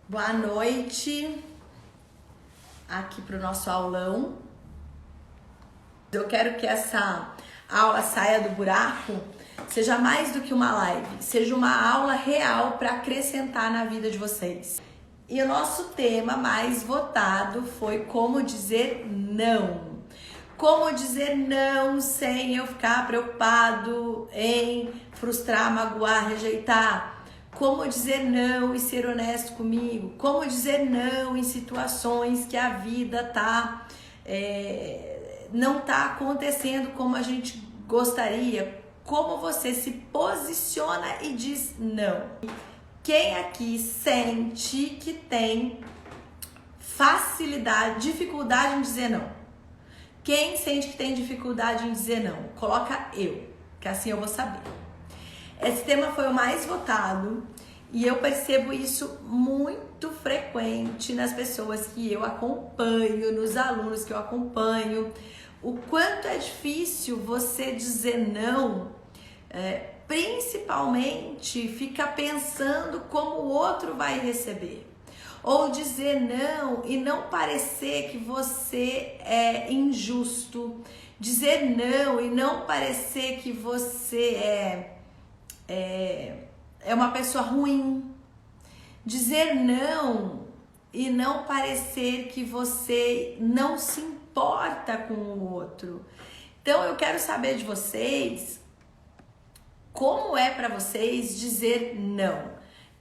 Boa noite aqui para o nosso aulão. Eu quero que essa aula saia do buraco, seja mais do que uma live, seja uma aula real para acrescentar na vida de vocês. E o nosso tema mais votado foi como dizer não. Como dizer não sem eu ficar preocupado em frustrar, magoar, rejeitar. Como dizer não e ser honesto comigo. Como dizer não em situações que a vida não tá acontecendo como a gente gostaria. Como você se posiciona e diz não. Quem aqui sente que tem facilidade, dificuldade em dizer não? Quem sente que tem dificuldade em dizer não? Coloca eu, que assim eu vou saber. Esse tema foi o mais votado e eu percebo isso muito frequente nas pessoas que eu acompanho, nos alunos que eu acompanho. O quanto é difícil você dizer não, principalmente fica pensando como o outro vai receber. Ou dizer não e não parecer que você é injusto. Dizer não e não parecer que você é uma pessoa ruim. Dizer não e não parecer que você não se importa com o outro. Então eu quero saber de vocês como é para vocês dizer não.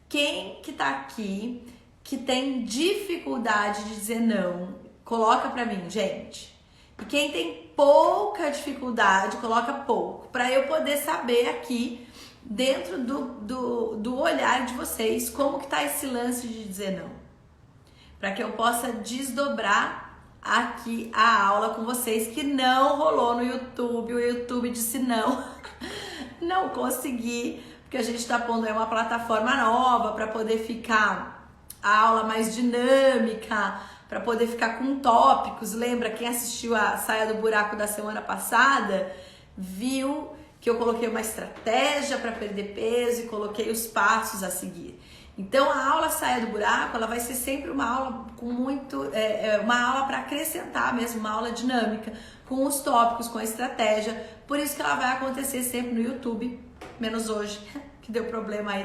Quem que tá aqui que tem dificuldade de dizer não, coloca pra mim, gente. E quem tem pouca dificuldade, coloca pouco, pra eu poder saber aqui, dentro do olhar de vocês, como que tá esse lance de dizer não. Pra que eu possa desdobrar aqui a aula com vocês, que não rolou no YouTube, o YouTube disse não, não consegui, porque a gente tá pondo aí uma plataforma nova pra poder ficar a aula mais dinâmica, para poder ficar com tópicos. Lembra, quem assistiu a Saia do Buraco da semana passada, viu que eu coloquei uma estratégia para perder peso e coloquei os passos a seguir. Então a aula Saia do Buraco, ela vai ser sempre uma aula com uma aula para acrescentar mesmo, uma aula dinâmica, com os tópicos, com a estratégia. Por isso que ela vai acontecer sempre no YouTube, menos hoje, que deu problema aí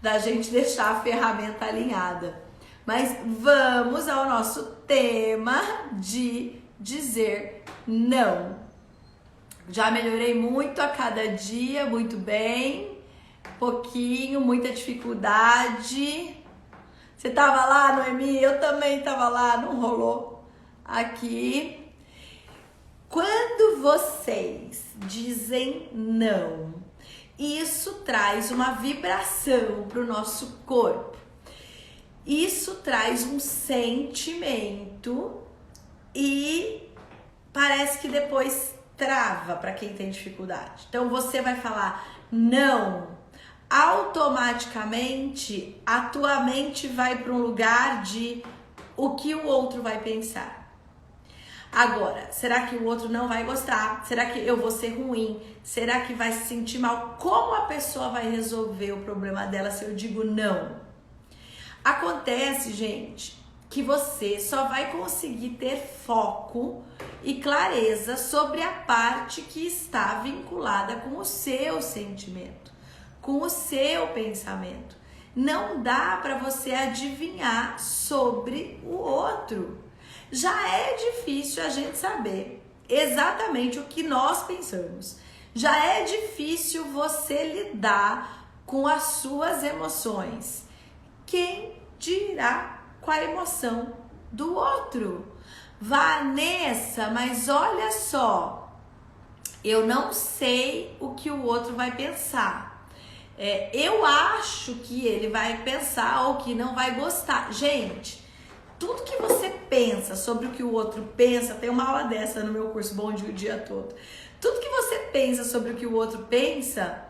da gente deixar a ferramenta alinhada. Mas vamos ao nosso tema de dizer não. Já melhorei muito a cada dia, muito bem, pouquinho, muita dificuldade. Você tava lá, Noemi? Eu também tava lá, não rolou aqui. Quando vocês dizem não, isso traz uma vibração para o nosso corpo. Isso traz um sentimento e parece que depois trava para quem tem dificuldade. Então você vai falar não, automaticamente a tua mente vai para um lugar de o que o outro vai pensar. Agora, será que o outro não vai gostar? Será que eu vou ser ruim? Será que vai se sentir mal? Como a pessoa vai resolver o problema dela se eu digo não? Acontece, gente, que você só vai conseguir ter foco e clareza sobre a parte que está vinculada com o seu sentimento, com o seu pensamento. Não dá para você adivinhar sobre o outro. Já é difícil a gente saber exatamente o que nós pensamos. Já é difícil você lidar com as suas emoções. Quem dirá com a emoção do outro? Vanessa, mas olha só, eu não sei o que o outro vai pensar. Eu acho que ele vai pensar ou que não vai gostar. Gente, tudo que você pensa sobre o que o outro pensa, tem uma aula dessa no meu curso Bom Dia o Dia Todo. Tudo que você pensa sobre o que o outro pensa,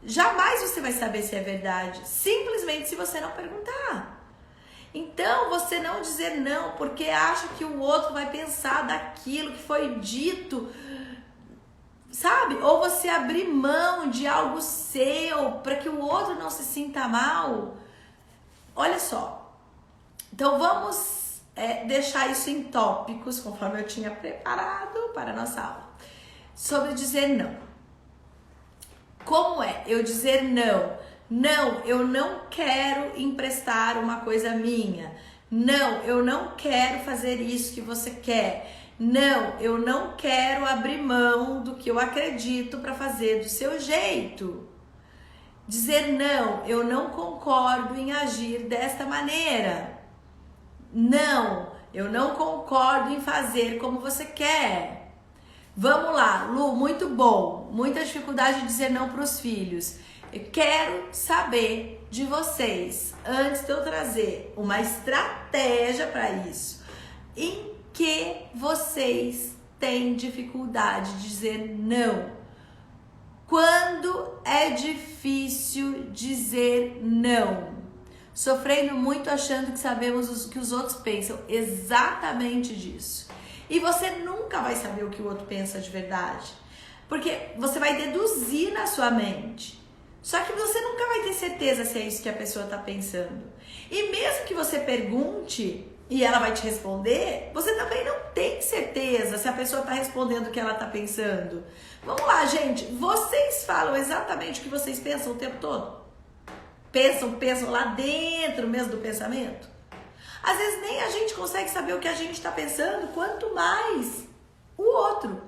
jamais você vai saber se é verdade, simplesmente se você não perguntar. Então, você não dizer não porque acha que o outro vai pensar daquilo que foi dito, sabe? Ou você abrir mão de algo seu para que o outro não se sinta mal. Olha só, Então vamos deixar isso em tópicos, conforme eu tinha preparado para a nossa aula, sobre dizer não. Como é eu dizer não? Não, eu não quero emprestar uma coisa minha. Não, eu não quero fazer isso que você quer. Não, eu não quero abrir mão do que eu acredito para fazer do seu jeito. Dizer não, eu não concordo em agir desta maneira. Não, eu não concordo em fazer como você quer. Vamos lá, Lu, muito bom. Muita dificuldade de dizer não para os filhos. Eu quero saber de vocês, antes de eu trazer uma estratégia para isso, em que vocês têm dificuldade de dizer não? Quando é difícil dizer não? Sofrendo muito achando que sabemos o que os outros pensam. Exatamente disso. E você nunca vai saber o que o outro pensa de verdade. Porque você vai deduzir na sua mente. Só que você nunca vai ter certeza se é isso que a pessoa está pensando. E mesmo que você pergunte e ela vai te responder, você também não tem certeza se a pessoa está respondendo o que ela está pensando. Vamos lá, gente. Vocês falam exatamente o que vocês pensam o tempo todo? Pensam lá dentro mesmo do pensamento? Às vezes nem a gente consegue saber o que a gente está pensando, quanto mais o outro.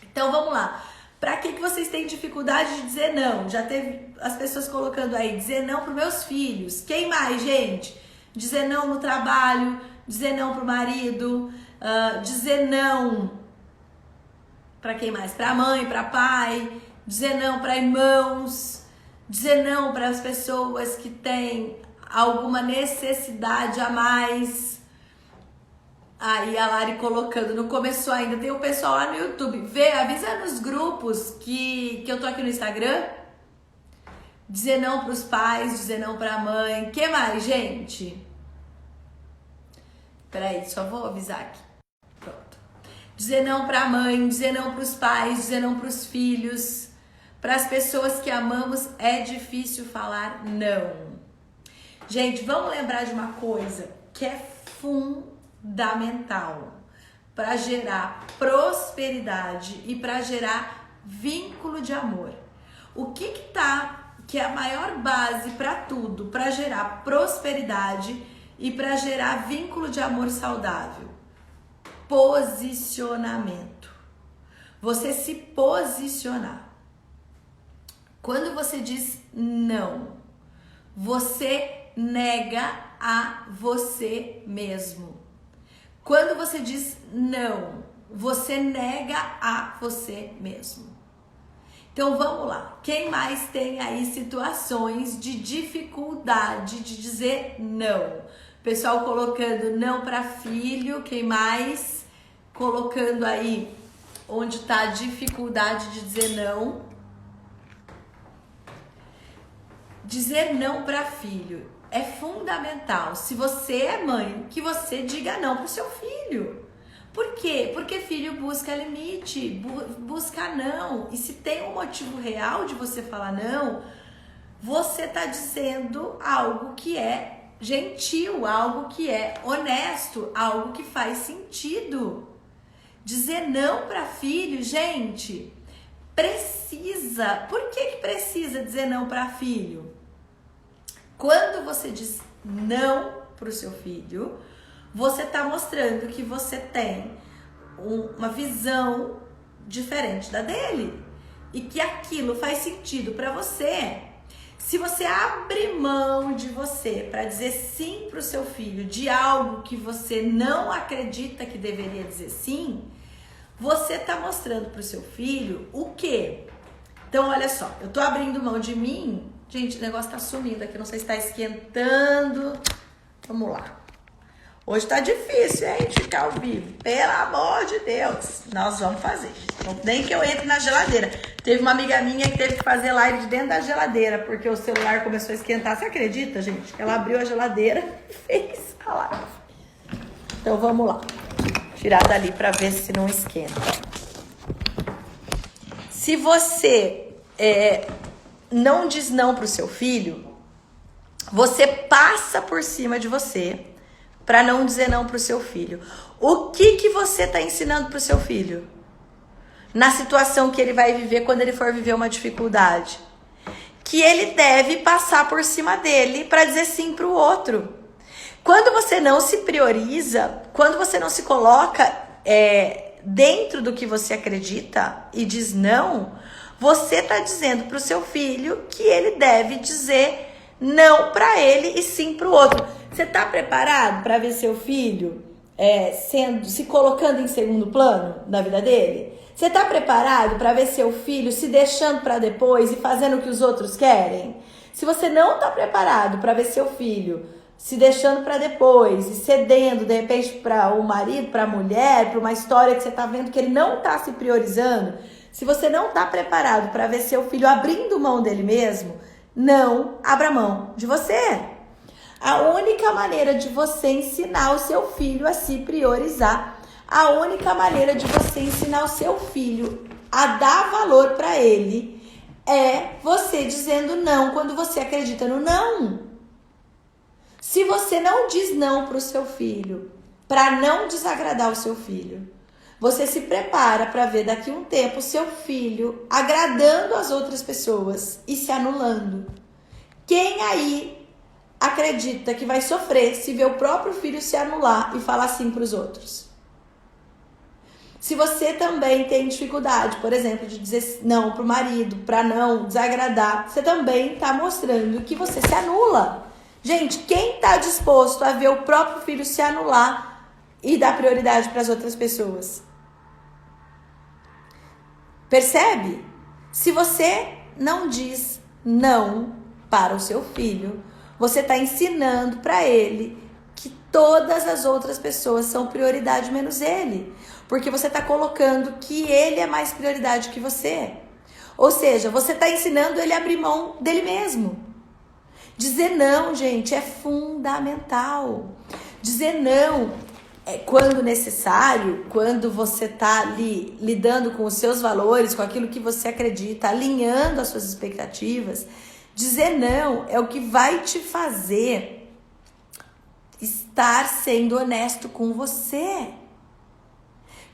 Então vamos lá. Para que vocês têm dificuldade de dizer não? Já teve as pessoas colocando aí, dizer não para os meus filhos. Quem mais, gente? Dizer não no trabalho, dizer não para o marido, dizer não para quem mais? Para mãe, para pai, dizer não para irmãos, dizer não para as pessoas que têm alguma necessidade a mais. Aí a Lari colocando, não começou ainda, tem o pessoal lá no YouTube. Avisa nos grupos que eu tô aqui no Instagram. Dizer não pros pais, dizer não pra mãe. Que mais, gente? Peraí, só vou avisar aqui. Pronto. Dizer não pra mãe, dizer não pros pais, dizer não pros filhos. Para as pessoas que amamos é difícil falar não. Gente, vamos lembrar de uma coisa que é fundamental para gerar prosperidade e para gerar vínculo de amor. O que é a maior base para tudo, para gerar prosperidade e para gerar vínculo de amor saudável? Posicionamento. Você se posicionar. Quando você diz não, você nega a você mesmo. Quando você diz não, você nega a você mesmo. Então vamos lá. Quem mais tem aí situações de dificuldade de dizer não? Pessoal colocando não para filho. Quem mais? Colocando aí onde está a dificuldade de dizer não. Dizer não para filho é fundamental. Se você é mãe, que você diga não pro seu filho. Por quê? Porque filho busca limite, busca não. E se tem um motivo real de você falar não, você tá dizendo algo que é gentil, algo que é honesto, algo que faz sentido. Dizer não para filho, gente, precisa. Por que precisa dizer não para filho? Quando você diz não para o seu filho, você está mostrando que você tem uma visão diferente da dele e que aquilo faz sentido para você. Se você abre mão de você para dizer sim para o seu filho de algo que você não acredita que deveria dizer sim, você está mostrando para o seu filho o quê? Então, olha só, eu tô abrindo mão de mim. Gente, o negócio tá sumindo aqui, não sei se tá esquentando. Vamos lá. Hoje tá difícil, hein, de ficar ao vivo. Pelo amor de Deus. Nós vamos fazer. Nem que eu entre na geladeira. Teve uma amiga minha que teve que fazer live de dentro da geladeira, porque o celular começou a esquentar. Você acredita, gente? Que ela abriu a geladeira e fez a live. Então, vamos lá. Tirar dali pra ver se não esquenta. Se você não diz não pro seu filho, você passa por cima de você para não dizer não pro seu filho. O que você tá ensinando pro seu filho? Na situação que ele vai viver quando ele for viver uma dificuldade. Que ele deve passar por cima dele para dizer sim pro outro. Quando você não se prioriza, quando você não se coloca dentro do que você acredita e diz não, você tá dizendo pro seu filho que ele deve dizer não para ele e sim pro outro. Você tá preparado para ver seu filho se colocando em segundo plano na vida dele? Você tá preparado para ver seu filho se deixando para depois e fazendo o que os outros querem? Se você não tá preparado para ver seu filho se deixando para depois e cedendo de repente para o marido, para a mulher, para uma história que você tá vendo que ele não tá se priorizando, se você não tá preparado para ver seu filho abrindo mão dele mesmo, não abra mão de você. A única maneira de você ensinar o seu filho a se priorizar, a única maneira de você ensinar o seu filho a dar valor para ele é você dizendo não quando você acredita no não. Se você não diz não para o seu filho, para não desagradar o seu filho, você se prepara para ver daqui a um tempo o seu filho agradando as outras pessoas e se anulando. Quem aí acredita que vai sofrer se ver o próprio filho se anular e falar sim para os outros? Se você também tem dificuldade, por exemplo, de dizer não para o marido, para não desagradar, você também está mostrando que você se anula. Gente, quem está disposto a ver o próprio filho se anular e dar prioridade para as outras pessoas? Percebe? Se você não diz não para o seu filho, você está ensinando para ele que todas as outras pessoas são prioridade menos ele. Porque você está colocando que ele é mais prioridade que você. Ou seja, você está ensinando ele a abrir mão dele mesmo. Dizer não, gente, é fundamental. Dizer não quando necessário, quando você está ali lidando com os seus valores, com aquilo que você acredita, alinhando as suas expectativas. Dizer não é o que vai te fazer estar sendo honesto com você.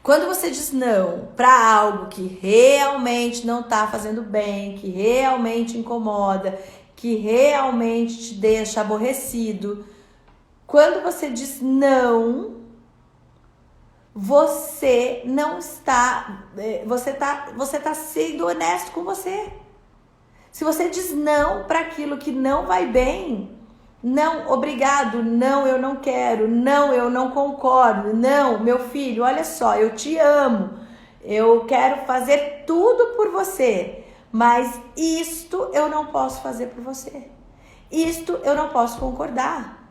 Quando você diz não para algo que realmente não está fazendo bem, que realmente incomoda, que realmente te deixa aborrecido, quando você diz não, você não está, você tá sendo honesto com você. Se você diz não para aquilo que não vai bem, não, obrigado, não, eu não quero, não, eu não concordo, não, meu filho, olha só, eu te amo, eu quero fazer tudo por você, mas isto eu não posso fazer por você, isto eu não posso concordar.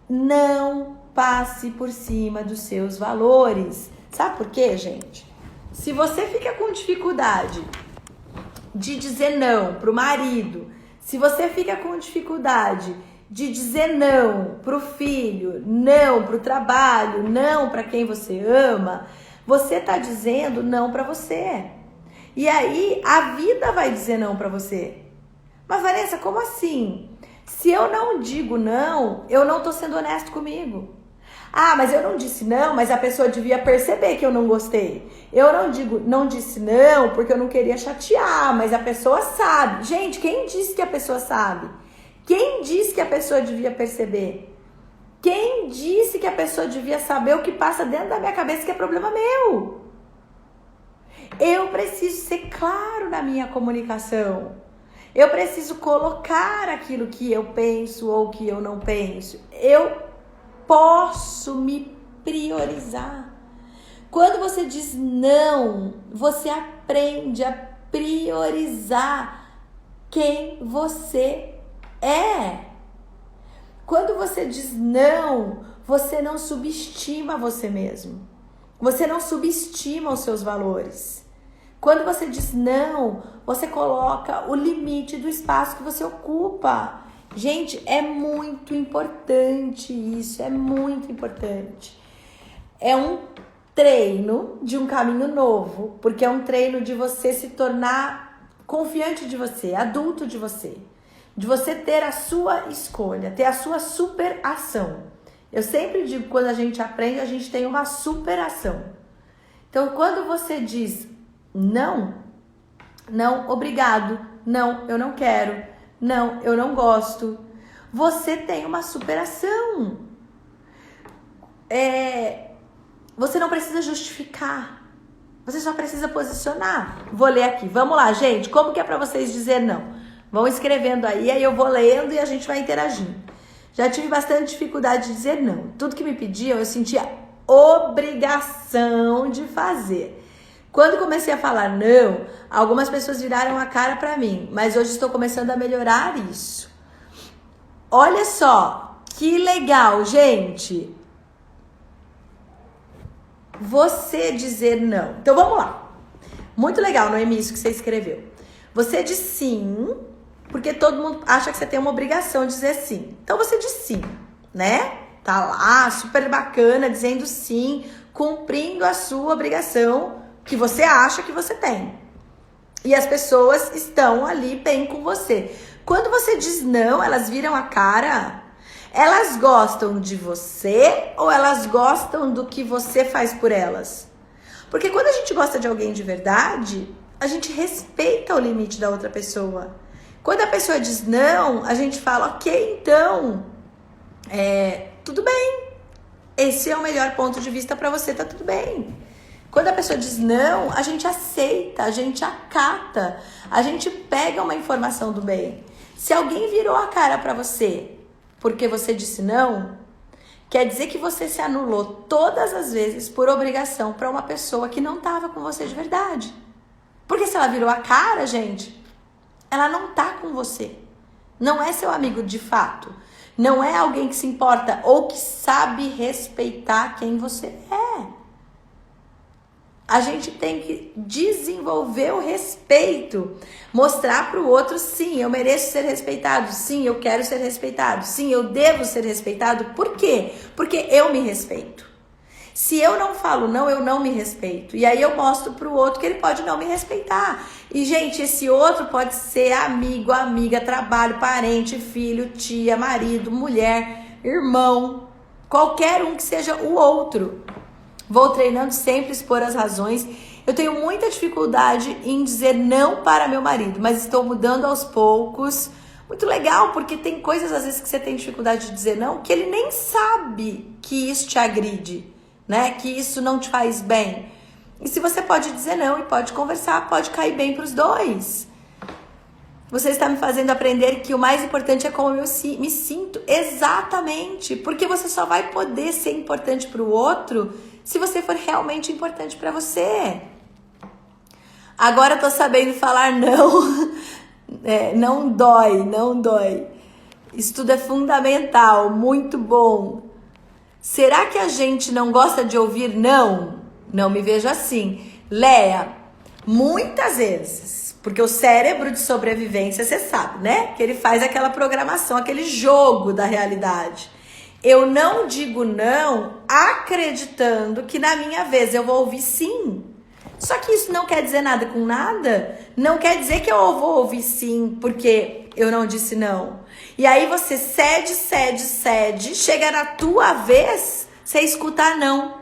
Não passe por cima dos seus valores. Sabe por quê, gente? Se você fica com dificuldade de dizer não pro marido, se você fica com dificuldade de dizer não pro filho, não pro trabalho, não para quem você ama, você tá dizendo não para você. E aí a vida vai dizer não para você. Mas Vanessa, como assim? Se eu não digo não, eu não tô sendo honesto comigo. Ah, mas eu não disse não, mas a pessoa devia perceber que eu não gostei. Eu não disse não porque eu não queria chatear, mas a pessoa sabe. Gente, quem disse que a pessoa sabe? Quem disse que a pessoa devia perceber? Quem disse que a pessoa devia saber o que passa dentro da minha cabeça que é problema meu? Eu preciso ser claro na minha comunicação. Eu preciso colocar aquilo que eu penso ou que eu não penso. Eu posso me priorizar. Quando você diz não, você aprende a priorizar quem você é. Quando você diz não, você não subestima você mesmo. Você não subestima os seus valores. Quando você diz não, você coloca o limite do espaço que você ocupa. Gente, é muito importante isso, é muito importante. É um treino de um caminho novo, porque é um treino de você se tornar confiante de você, adulto de você ter a sua escolha, ter a sua superação. Eu sempre digo, quando a gente aprende, a gente tem uma superação. Então, quando você diz não, não, obrigado, não, eu não quero, não, eu não gosto, você tem uma superação. Você não precisa justificar, você só precisa posicionar. Vou ler aqui, vamos lá, gente, como que é pra vocês dizer não? Vão escrevendo aí eu vou lendo e a gente vai interagindo. Já tive bastante dificuldade de dizer não. Tudo que me pediam, eu sentia obrigação de fazer. Quando comecei a falar não, algumas pessoas viraram a cara pra mim, mas hoje estou começando a melhorar isso. Olha só, que legal, gente. Você dizer não. Então vamos lá. Muito legal, Noemi, isso que você escreveu. Você diz sim, porque todo mundo acha que você tem uma obrigação de dizer sim. Então você diz sim, né? Tá lá, super bacana, dizendo sim, cumprindo a sua obrigação que você acha que você tem. E as pessoas estão ali bem com você. Quando você diz não, elas viram a cara. Elas gostam de você ou elas gostam do que você faz por elas? Porque quando a gente gosta de alguém de verdade, a gente respeita o limite da outra pessoa. Quando a pessoa diz não, a gente fala, ok, então, tudo bem. Esse é o melhor ponto de vista para você, tá tudo bem. Quando a pessoa diz não, a gente aceita, a gente acata, a gente pega uma informação do bem. Se alguém virou a cara para você porque você disse não, quer dizer que você se anulou todas as vezes por obrigação para uma pessoa que não estava com você de verdade. Porque se ela virou a cara, gente, ela não tá com você. Não é seu amigo de fato. Não é alguém que se importa ou que sabe respeitar quem você é. A gente tem que desenvolver o respeito. Mostrar para o outro, sim, eu mereço ser respeitado. Sim, eu quero ser respeitado. Sim, eu devo ser respeitado. Por quê? Porque eu me respeito. Se eu não falo não, eu não me respeito. E aí eu mostro pro outro que ele pode não me respeitar. E, gente, esse outro pode ser amigo, amiga, trabalho, parente, filho, tia, marido, mulher, irmão. Qualquer um que seja o outro. Vou treinando sempre expor as razões. Eu tenho muita dificuldade em dizer não para meu marido, mas estou mudando aos poucos. Muito legal, porque tem coisas às vezes que você tem dificuldade de dizer não, que ele nem sabe que isso te agride. Né? Que isso não te faz bem. E se você pode dizer não e pode conversar, pode cair bem para os dois. Você está me fazendo aprender que o mais importante é como eu me sinto. Exatamente. Porque você só vai poder ser importante para o outro se você for realmente importante para você. Agora eu tô sabendo falar não. Não dói, não dói. Isso tudo é fundamental, muito bom. Será que a gente não gosta de ouvir não? Não me vejo assim. Léa, muitas vezes. Porque o cérebro de sobrevivência, você sabe, né? Que ele faz aquela programação, aquele jogo da realidade. Eu não digo não acreditando que na minha vez eu vou ouvir sim. Só que isso não quer dizer nada com nada. Não quer dizer que eu vou ouvir sim porque eu não disse não. E aí você cede, chega na tua vez, você escuta não.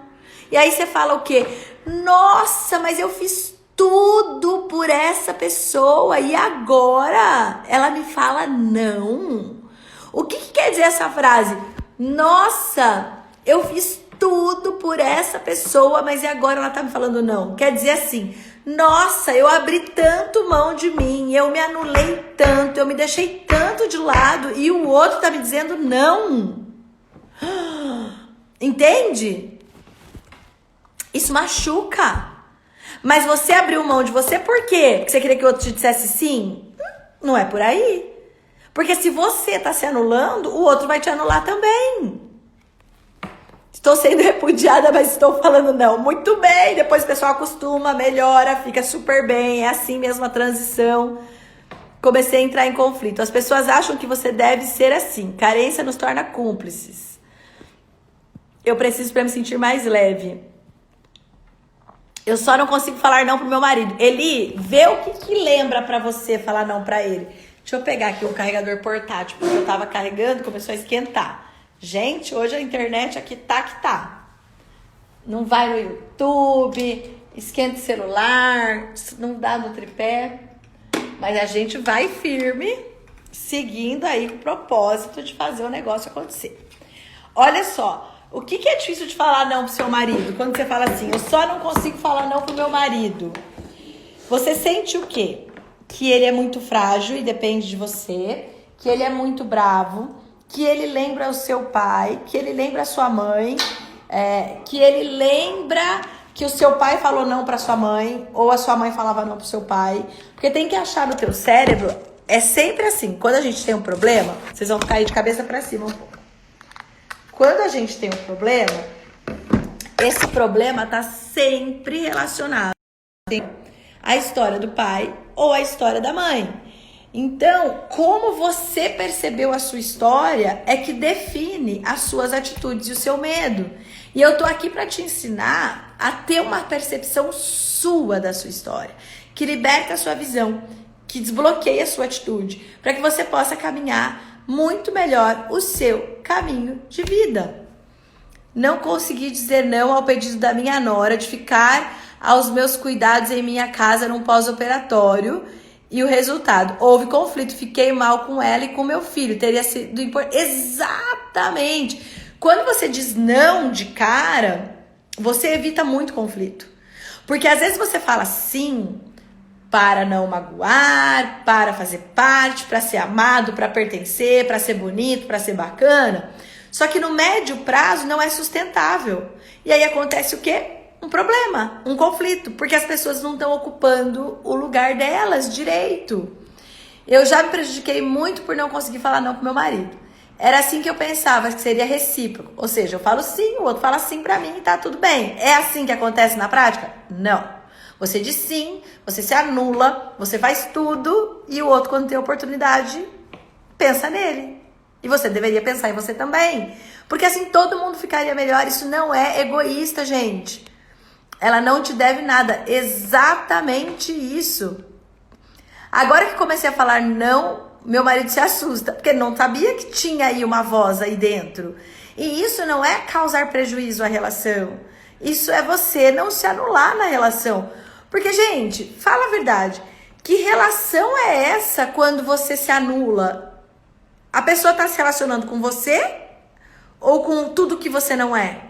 E aí você fala o quê? Nossa, mas eu fiz tudo por essa pessoa e agora ela me fala não. O que quer dizer essa frase? Nossa, eu fiz tudo por essa pessoa, mas e agora ela tá me falando não? Quer dizer assim, nossa, eu abri tanto mão de mim, eu me anulei tanto, eu me deixei tanto de lado e o outro tá me dizendo não. Entende? Isso machuca. Mas você abriu mão de você por quê? Porque você queria que o outro te dissesse sim? Não é por aí. Porque se você tá se anulando, o outro vai te anular também. Estou sendo repudiada, mas estou falando não. Muito bem, depois o pessoal acostuma, melhora, fica super bem. É assim mesmo a transição. Comecei a entrar em conflito. As pessoas acham que você deve ser assim. Carência nos torna cúmplices. Eu preciso para me sentir mais leve. Eu só não consigo falar não pro meu marido. Eli, vê o que lembra pra você falar não pra ele. Deixa eu pegar aqui um carregador portátil, porque eu tava carregando, começou a esquentar. Gente, hoje a internet aqui tá que tá. Não vai no YouTube, esquenta o celular, não dá no tripé. Mas a gente vai firme, seguindo aí com o propósito de fazer o negócio acontecer. Olha só, o que é difícil de falar não pro seu marido? Quando você fala assim, eu só não consigo falar não pro meu marido. Você sente o quê? Que ele é muito frágil e depende de você, que ele é muito bravo, que ele lembra o seu pai, que ele lembra a sua mãe, que ele lembra que o seu pai falou não pra sua mãe, ou a sua mãe falava não pro seu pai. Porque tem que achar no teu cérebro, é sempre assim, quando a gente tem um problema, vocês vão cair de cabeça pra cima um pouco. Quando a gente tem um problema, esse problema tá sempre relacionado à história do pai ou à história da mãe. Então, como você percebeu a sua história é que define as suas atitudes e o seu medo. E eu tô aqui para te ensinar a ter uma percepção sua da sua história, que liberta a sua visão, que desbloqueia a sua atitude, para que você possa caminhar muito melhor o seu caminho de vida. Não consegui dizer não ao pedido da minha nora de ficar aos meus cuidados em minha casa num pós-operatório. E o resultado, houve conflito, fiquei mal com ela e com meu filho, teria sido importante. Exatamente! Quando você diz não de cara, você evita muito conflito. Porque às vezes você fala sim para não magoar, para fazer parte, para ser amado, para pertencer, para ser bonito, para ser bacana. Só que no médio prazo não é sustentável. E aí acontece o quê? Um problema, um conflito, porque as pessoas não estão ocupando o lugar delas direito. Eu já me prejudiquei muito por não conseguir falar não pro meu marido. Era assim que eu pensava, que seria recíproco. Ou seja, eu falo sim, o outro fala sim pra mim e tá tudo bem. É assim que acontece na prática? Não. Você diz sim, você se anula, você faz tudo e o outro, quando tem oportunidade, pensa nele. E você deveria pensar em você também. Porque assim todo mundo ficaria melhor. Isso não é egoísta, gente. Ela não te deve nada. Exatamente isso. Agora que comecei a falar não, meu marido se assusta. Porque não sabia que tinha aí uma voz aí dentro. E isso não é causar prejuízo à relação. Isso é você não se anular na relação. Porque, gente, fala a verdade. Que relação é essa quando você se anula? A pessoa tá se relacionando com você ou com tudo que você não é?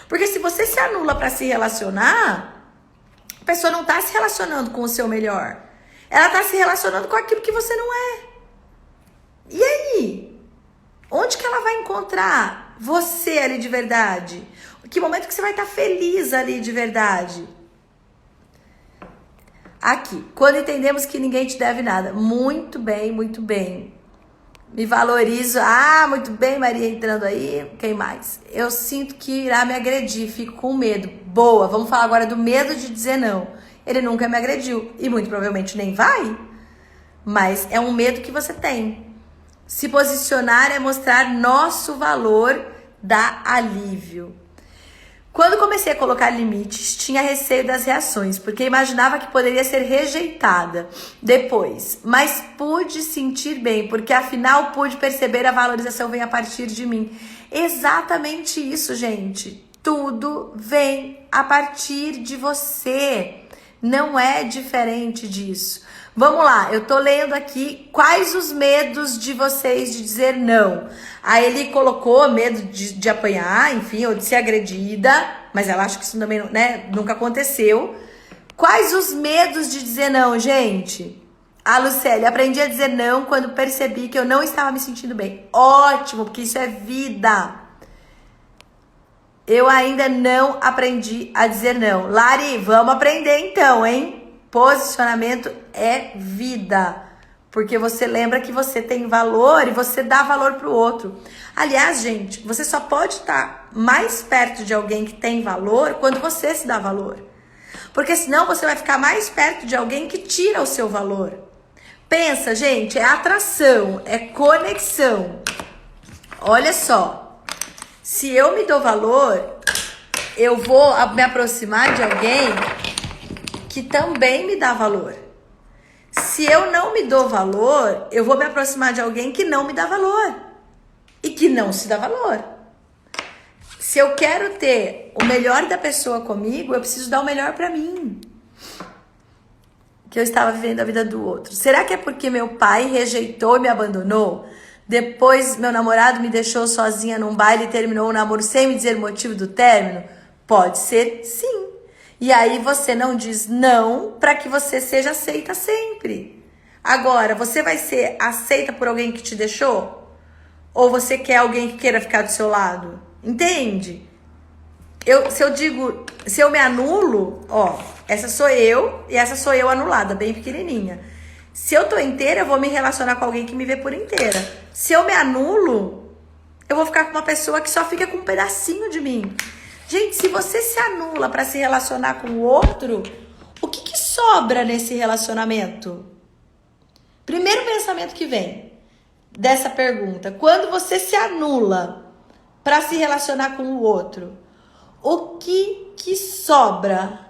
Porque se você se anula para se relacionar, a pessoa não tá se relacionando com o seu melhor. Ela tá se relacionando com aquilo que você não é. E aí? Onde que ela vai encontrar você ali de verdade? Que momento que você vai estar feliz ali de verdade? Aqui, quando entendemos que ninguém te deve nada. Muito bem, muito bem. Me valorizo. Ah, muito bem, Maria entrando aí. Quem mais? Eu sinto que irá me agredir, fico com medo. Boa, vamos falar agora do medo de dizer não. Ele nunca me agrediu e muito provavelmente nem vai. Mas é um medo que você tem. Se posicionar é mostrar nosso valor, dá alívio. Quando comecei a colocar limites, tinha receio das reações, porque imaginava que poderia ser rejeitada depois. Mas pude sentir bem, porque afinal pude perceber a valorização vem a partir de mim. Exatamente isso, gente. Tudo vem a partir de você. Não é diferente disso. Vamos lá, eu tô lendo aqui quais os medos de vocês de dizer não. Aí ele colocou medo de apanhar, enfim, ou de ser agredida, mas ela acha que isso também, né, nunca aconteceu. Quais os medos de dizer não, gente? A Lucélia, aprendi a dizer não quando percebi que eu não estava me sentindo bem. Ótimo, porque isso é vida. Eu ainda não aprendi a dizer não. Lari, vamos aprender então, hein? Posicionamento é vida, porque você lembra que você tem valor e você dá valor pro outro. Aliás, gente, você só pode estar mais perto de alguém que tem valor quando você se dá valor. Porque senão você vai ficar mais perto de alguém que tira o seu valor. Pensa, gente, é atração, é conexão. Olha só, se eu me dou valor, eu vou me aproximar de alguém que também me dá valor. Se eu não me dou valor, eu vou me aproximar de alguém que não me dá valor. E que não se dá valor. Se eu quero ter o melhor da pessoa comigo, eu preciso dar o melhor pra mim. Que eu estava vivendo a vida do outro. Será que é porque meu pai rejeitou e me abandonou? Depois meu namorado me deixou sozinha num baile e terminou o namoro sem me dizer o motivo do término? Pode ser, sim. E aí você não diz não para que você seja aceita sempre. Agora, você vai ser aceita por alguém que te deixou? Ou você quer alguém que queira ficar do seu lado? Entende? Se eu me anulo, ó, essa sou eu e essa sou eu anulada, bem pequenininha. Se eu tô inteira, eu vou me relacionar com alguém que me vê por inteira. Se eu me anulo, eu vou ficar com uma pessoa que só fica com um pedacinho de mim. Gente, se você se anula para se relacionar com o outro, o que sobra nesse relacionamento? Primeiro pensamento que vem dessa pergunta. Quando você se anula para se relacionar com o outro, o que sobra?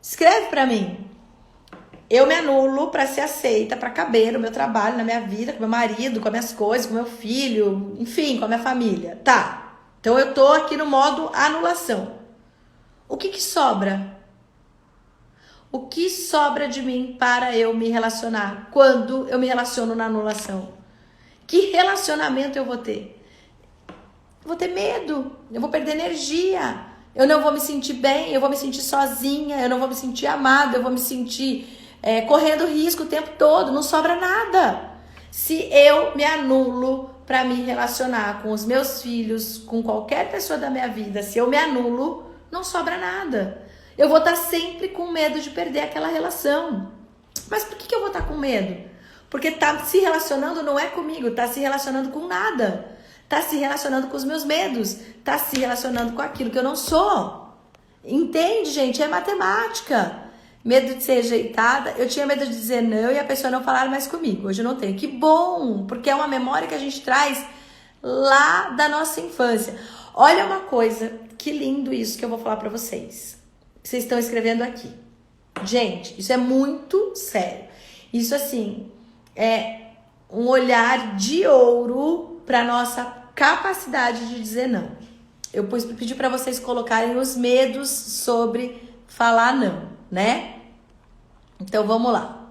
Escreve para mim. Eu me anulo para ser aceita, para caber no meu trabalho, na minha vida, com meu marido, com as minhas coisas, com meu filho, enfim, com a minha família. Tá. Então eu tô aqui no modo anulação. O que sobra? O que sobra de mim para eu me relacionar quando eu me relaciono na anulação? Que relacionamento eu vou ter? Eu vou ter medo, eu vou perder energia, eu não vou me sentir bem, eu vou me sentir sozinha, eu não vou me sentir amada, eu vou me sentir correndo risco o tempo todo, não sobra nada. Se eu me anulo para me relacionar com os meus filhos, com qualquer pessoa da minha vida, se eu me anulo, não sobra nada. Eu vou estar sempre com medo de perder aquela relação. Mas por que eu vou estar com medo? Porque tá se relacionando não é comigo, tá se relacionando com nada. Tá se relacionando com os meus medos, tá se relacionando com aquilo que eu não sou. Entende, gente? É matemática. Medo de ser rejeitada. Eu tinha medo de dizer não e a pessoa não falar mais comigo. Hoje eu não tenho. Que bom, porque é uma memória que a gente traz lá da nossa infância. Olha uma coisa, que lindo isso que eu vou falar pra vocês. Vocês estão escrevendo aqui. Gente, isso é muito sério. Isso, assim, é um olhar de ouro pra nossa capacidade de dizer não. Eu pedi pra vocês colocarem os medos sobre falar não, né? Então, vamos lá.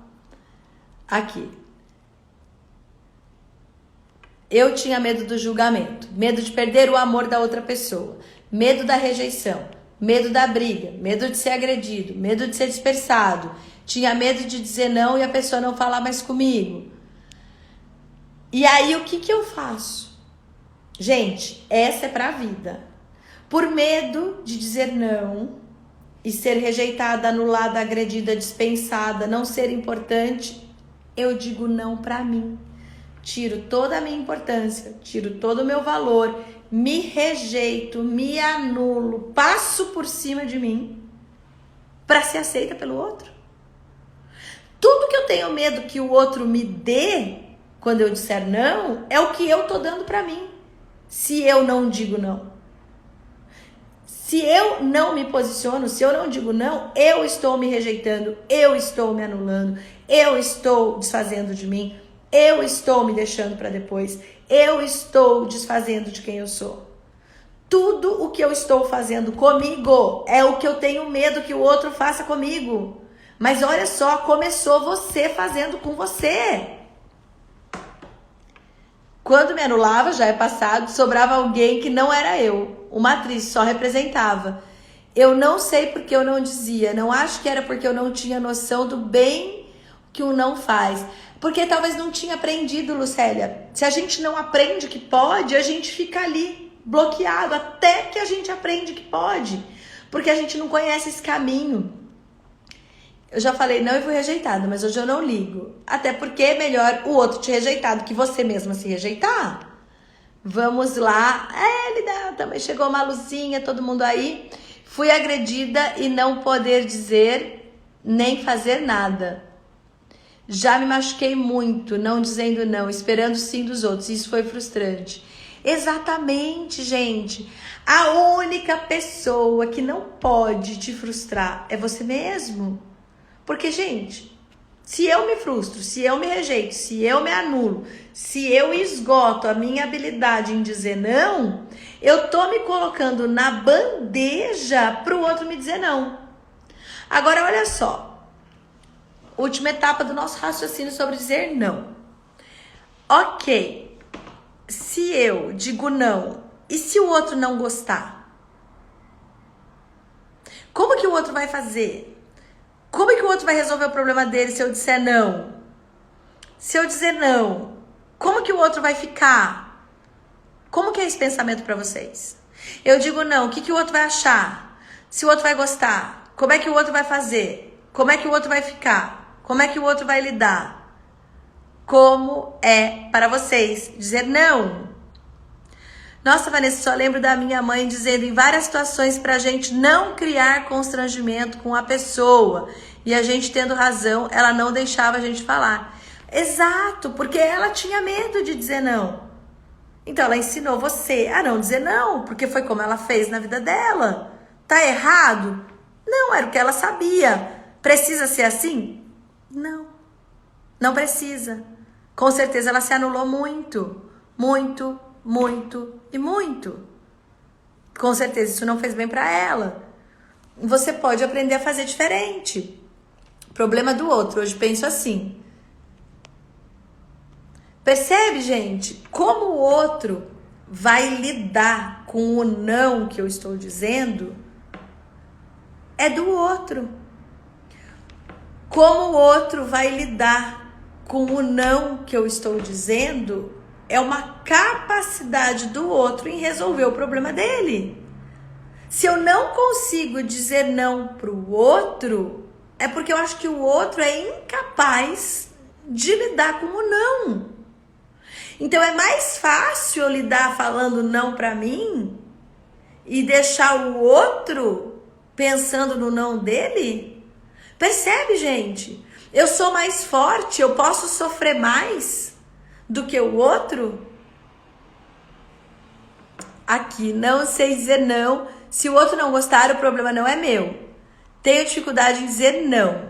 Aqui. Eu tinha medo do julgamento, medo de perder o amor da outra pessoa, medo da rejeição, medo da briga, medo de ser agredido, medo de ser dispersado, tinha medo de dizer não e a pessoa não falar mais comigo. E aí, o que eu faço? Gente, essa é pra vida. Por medo de dizer não e ser rejeitada, anulada, agredida, dispensada, não ser importante, eu digo não pra mim. Tiro toda a minha importância, tiro todo o meu valor, me rejeito, me anulo, passo por cima de mim para ser aceita pelo outro. Tudo que eu tenho medo que o outro me dê quando eu disser não é o que eu tô dando para mim. Se eu não digo não. Se eu não me posiciono, se eu não digo não, eu estou me rejeitando, eu estou me anulando, eu estou desfazendo de mim. Eu estou me deixando para depois. Eu estou desfazendo de quem eu sou. Tudo o que eu estou fazendo comigo é o que eu tenho medo que o outro faça comigo. Mas olha só, começou você fazendo com você. Quando me anulava, já é passado, sobrava alguém que não era eu. Uma atriz só representava. Eu não sei porque eu não dizia. Não acho que era porque eu não tinha noção do bem que o não faz. Porque talvez não tinha aprendido, Lucélia. Se a gente não aprende que pode, a gente fica ali bloqueado até que a gente aprende que pode. Porque a gente não conhece esse caminho. Eu já falei não e fui rejeitada, mas hoje eu não ligo. Até porque é melhor o outro te rejeitar do que você mesma se rejeitar. Vamos lá. Ele também chegou uma luzinha, todo mundo aí. Fui agredida e não poder dizer nem fazer nada. Já me machuquei muito, não dizendo não, esperando sim dos outros. Isso foi frustrante. Exatamente, gente. A única pessoa que não pode te frustrar é você mesmo. Porque, gente, Se eu me frustro, se eu me rejeito, se eu me anulo, se eu esgoto a minha habilidade em dizer não, eu tô me colocando na bandeja pro outro me dizer não. Agora, olha só. Última etapa do nosso raciocínio sobre dizer não. Ok. Se eu digo não, e se o outro não gostar? Como que o outro vai fazer? Como que o outro vai resolver o problema dele se eu disser não? Se eu dizer não, como que o outro vai ficar? Como que é esse pensamento para vocês? Eu digo não, o que que o outro vai achar? Se o outro vai gostar? Como é que o outro vai fazer? Como é que o outro vai ficar? Como é que o outro vai lidar? Como é para vocês dizer não? Nossa, Vanessa, só lembro da minha mãe dizendo em várias situações pra gente não criar constrangimento com a pessoa. E a gente tendo razão, ela não deixava a gente falar. Exato, porque ela tinha medo de dizer não. Então ela ensinou você a não dizer não, porque foi como ela fez na vida dela. Tá errado? Não, era o que ela sabia. Precisa ser assim? Não, não precisa. Com certeza ela se anulou muito, muito, muito e muito. Com certeza isso não fez bem para ela. Você pode aprender a fazer diferente. Problema do outro. Hoje penso assim. Percebe, gente? Como o outro vai lidar com o não que eu estou dizendo é do outro. Como o outro vai lidar com o não que eu estou dizendo é uma capacidade do outro em resolver o problema dele. Se eu não consigo dizer não para o outro, é porque eu acho que o outro é incapaz de lidar com o não. Então é mais fácil eu lidar falando não para mim e deixar o outro pensando no não dele? Percebe, gente? Eu sou mais forte, eu posso sofrer mais do que o outro? Aqui, não sei dizer não. Se o outro não gostar, o problema não é meu. Tenho dificuldade em dizer não.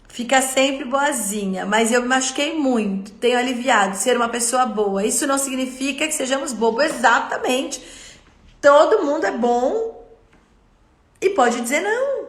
Fica sempre boazinha, mas eu me machuquei muito. Tenho aliviado ser uma pessoa boa. Isso não significa que sejamos bobos. Exatamente. Todo mundo é bom e pode dizer não.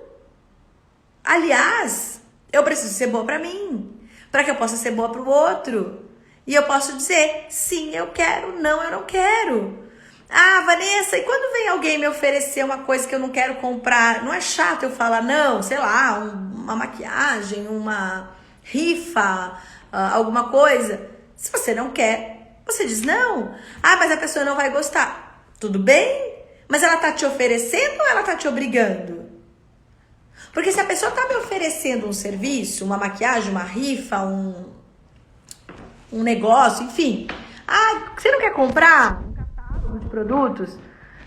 Aliás, eu preciso ser boa pra mim, para que eu possa ser boa pro outro. E eu posso dizer, sim, eu quero, não, eu não quero. Ah, Vanessa, e quando vem alguém me oferecer uma coisa que eu não quero comprar, não é chato eu falar não? Sei lá, uma maquiagem, uma rifa, alguma coisa. Se você não quer, você diz não. Ah, mas a pessoa não vai gostar. Tudo bem, mas ela tá te oferecendo ou ela tá te obrigando? Porque se a pessoa tá me oferecendo um serviço, uma maquiagem, uma rifa, um negócio, enfim. Ah, você não quer comprar um catálogo de produtos?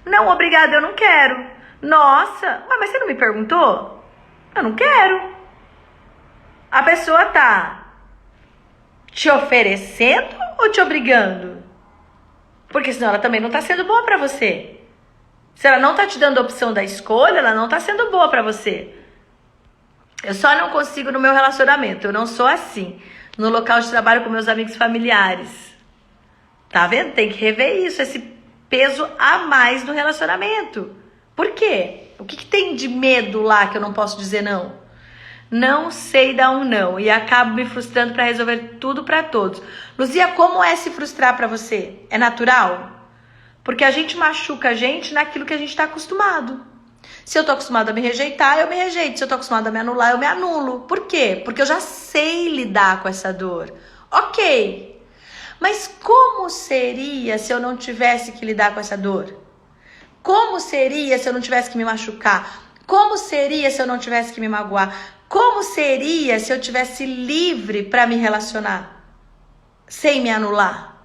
Não, obrigada, eu não quero. Nossa, mas você não me perguntou? Eu não quero. A pessoa tá te oferecendo ou te obrigando? Porque senão ela também não tá sendo boa pra você. Se ela não tá te dando a opção da escolha, ela não tá sendo boa pra você. Eu só não consigo no meu relacionamento, eu não sou assim. No local de trabalho com meus amigos familiares. Tá vendo? Tem que rever isso, esse peso a mais no relacionamento. Por quê? O que tem de medo lá que eu não posso dizer não? Não sei dar um não e acabo me frustrando para resolver tudo para todos. Luzia, como é se frustrar para você? É natural? Porque a gente machuca a gente naquilo que a gente está acostumado. Se eu tô acostumada a me rejeitar, eu me rejeito. Se eu tô acostumada a me anular, eu me anulo. Por quê? Porque eu já sei lidar com essa dor. Ok. Mas como seria se eu não tivesse que lidar com essa dor? Como seria se eu não tivesse que me machucar? Como seria se eu não tivesse que me magoar? Como seria se eu tivesse livre para me relacionar? Sem me anular?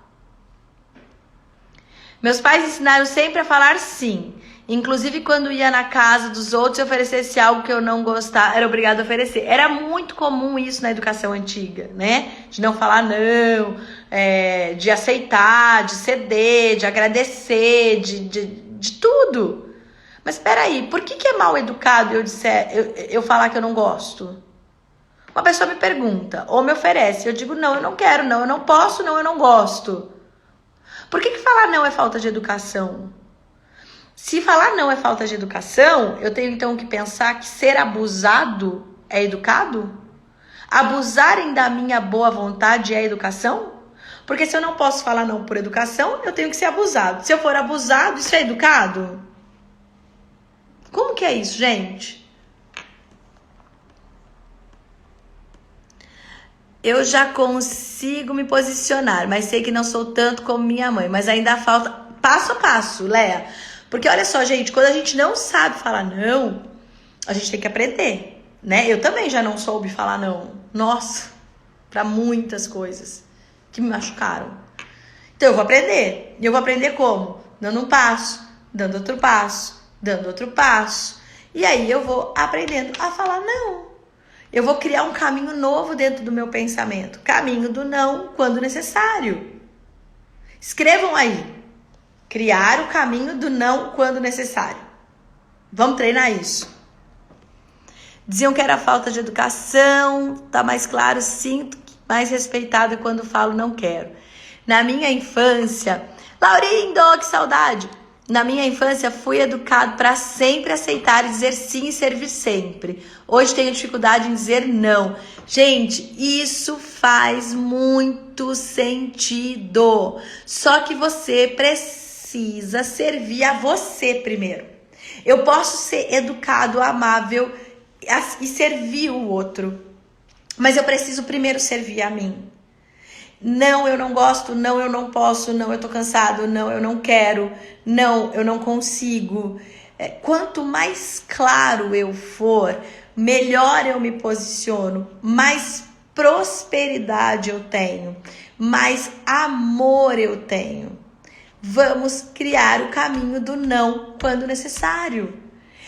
Meus pais ensinaram sempre a falar sim. Inclusive, quando ia na casa dos outros e oferecesse algo que eu não gostava, era obrigada a oferecer. Era muito comum isso na educação antiga, né? De não falar não, de aceitar, de ceder, de agradecer, de tudo. Mas peraí, por que é mal educado eu falar que eu não gosto? Uma pessoa me pergunta ou me oferece, eu digo não, eu não quero, não, eu não posso, não, eu não gosto. Por que falar não é falta de educação? Se falar não é falta de educação, eu tenho então que pensar que ser abusado é educado? Abusarem da minha boa vontade é educação? Porque se eu não posso falar não por educação, eu tenho que ser abusado. Se eu for abusado, isso é educado? Como que é isso, gente? Eu já consigo me posicionar, mas sei que não sou tanto como minha mãe. Mas ainda falta passo a passo, Léa. Porque olha só, gente, quando a gente não sabe falar não, a gente tem que aprender, né? Eu também já não soube falar não. Nossa, para muitas coisas que me machucaram. Então eu vou aprender. E eu vou aprender como? Dando um passo, dando outro passo, dando outro passo. E aí eu vou aprendendo a falar não. Eu vou criar um caminho novo dentro do meu pensamento. Caminho do não quando necessário. Escrevam aí. Criar o caminho do não quando necessário. Vamos treinar isso. Diziam que era falta de educação. Tá mais claro, sinto mais respeitada quando falo não quero. Na minha infância... Laurindo, que saudade! Na minha infância, fui educado para sempre aceitar e dizer sim e servir sempre. Hoje tenho dificuldade em dizer não. Gente, isso faz muito sentido. Só que você precisa servir a você primeiro. Eu posso ser educado, amável e servir o outro. Mas eu preciso primeiro servir a mim. Não, eu não gosto, não, eu não posso, não, eu tô cansado, não, eu não quero, não, eu não consigo. Quanto mais claro eu for, melhor eu me posiciono, mais prosperidade eu tenho, mais amor eu tenho. Vamos criar o caminho do não quando necessário.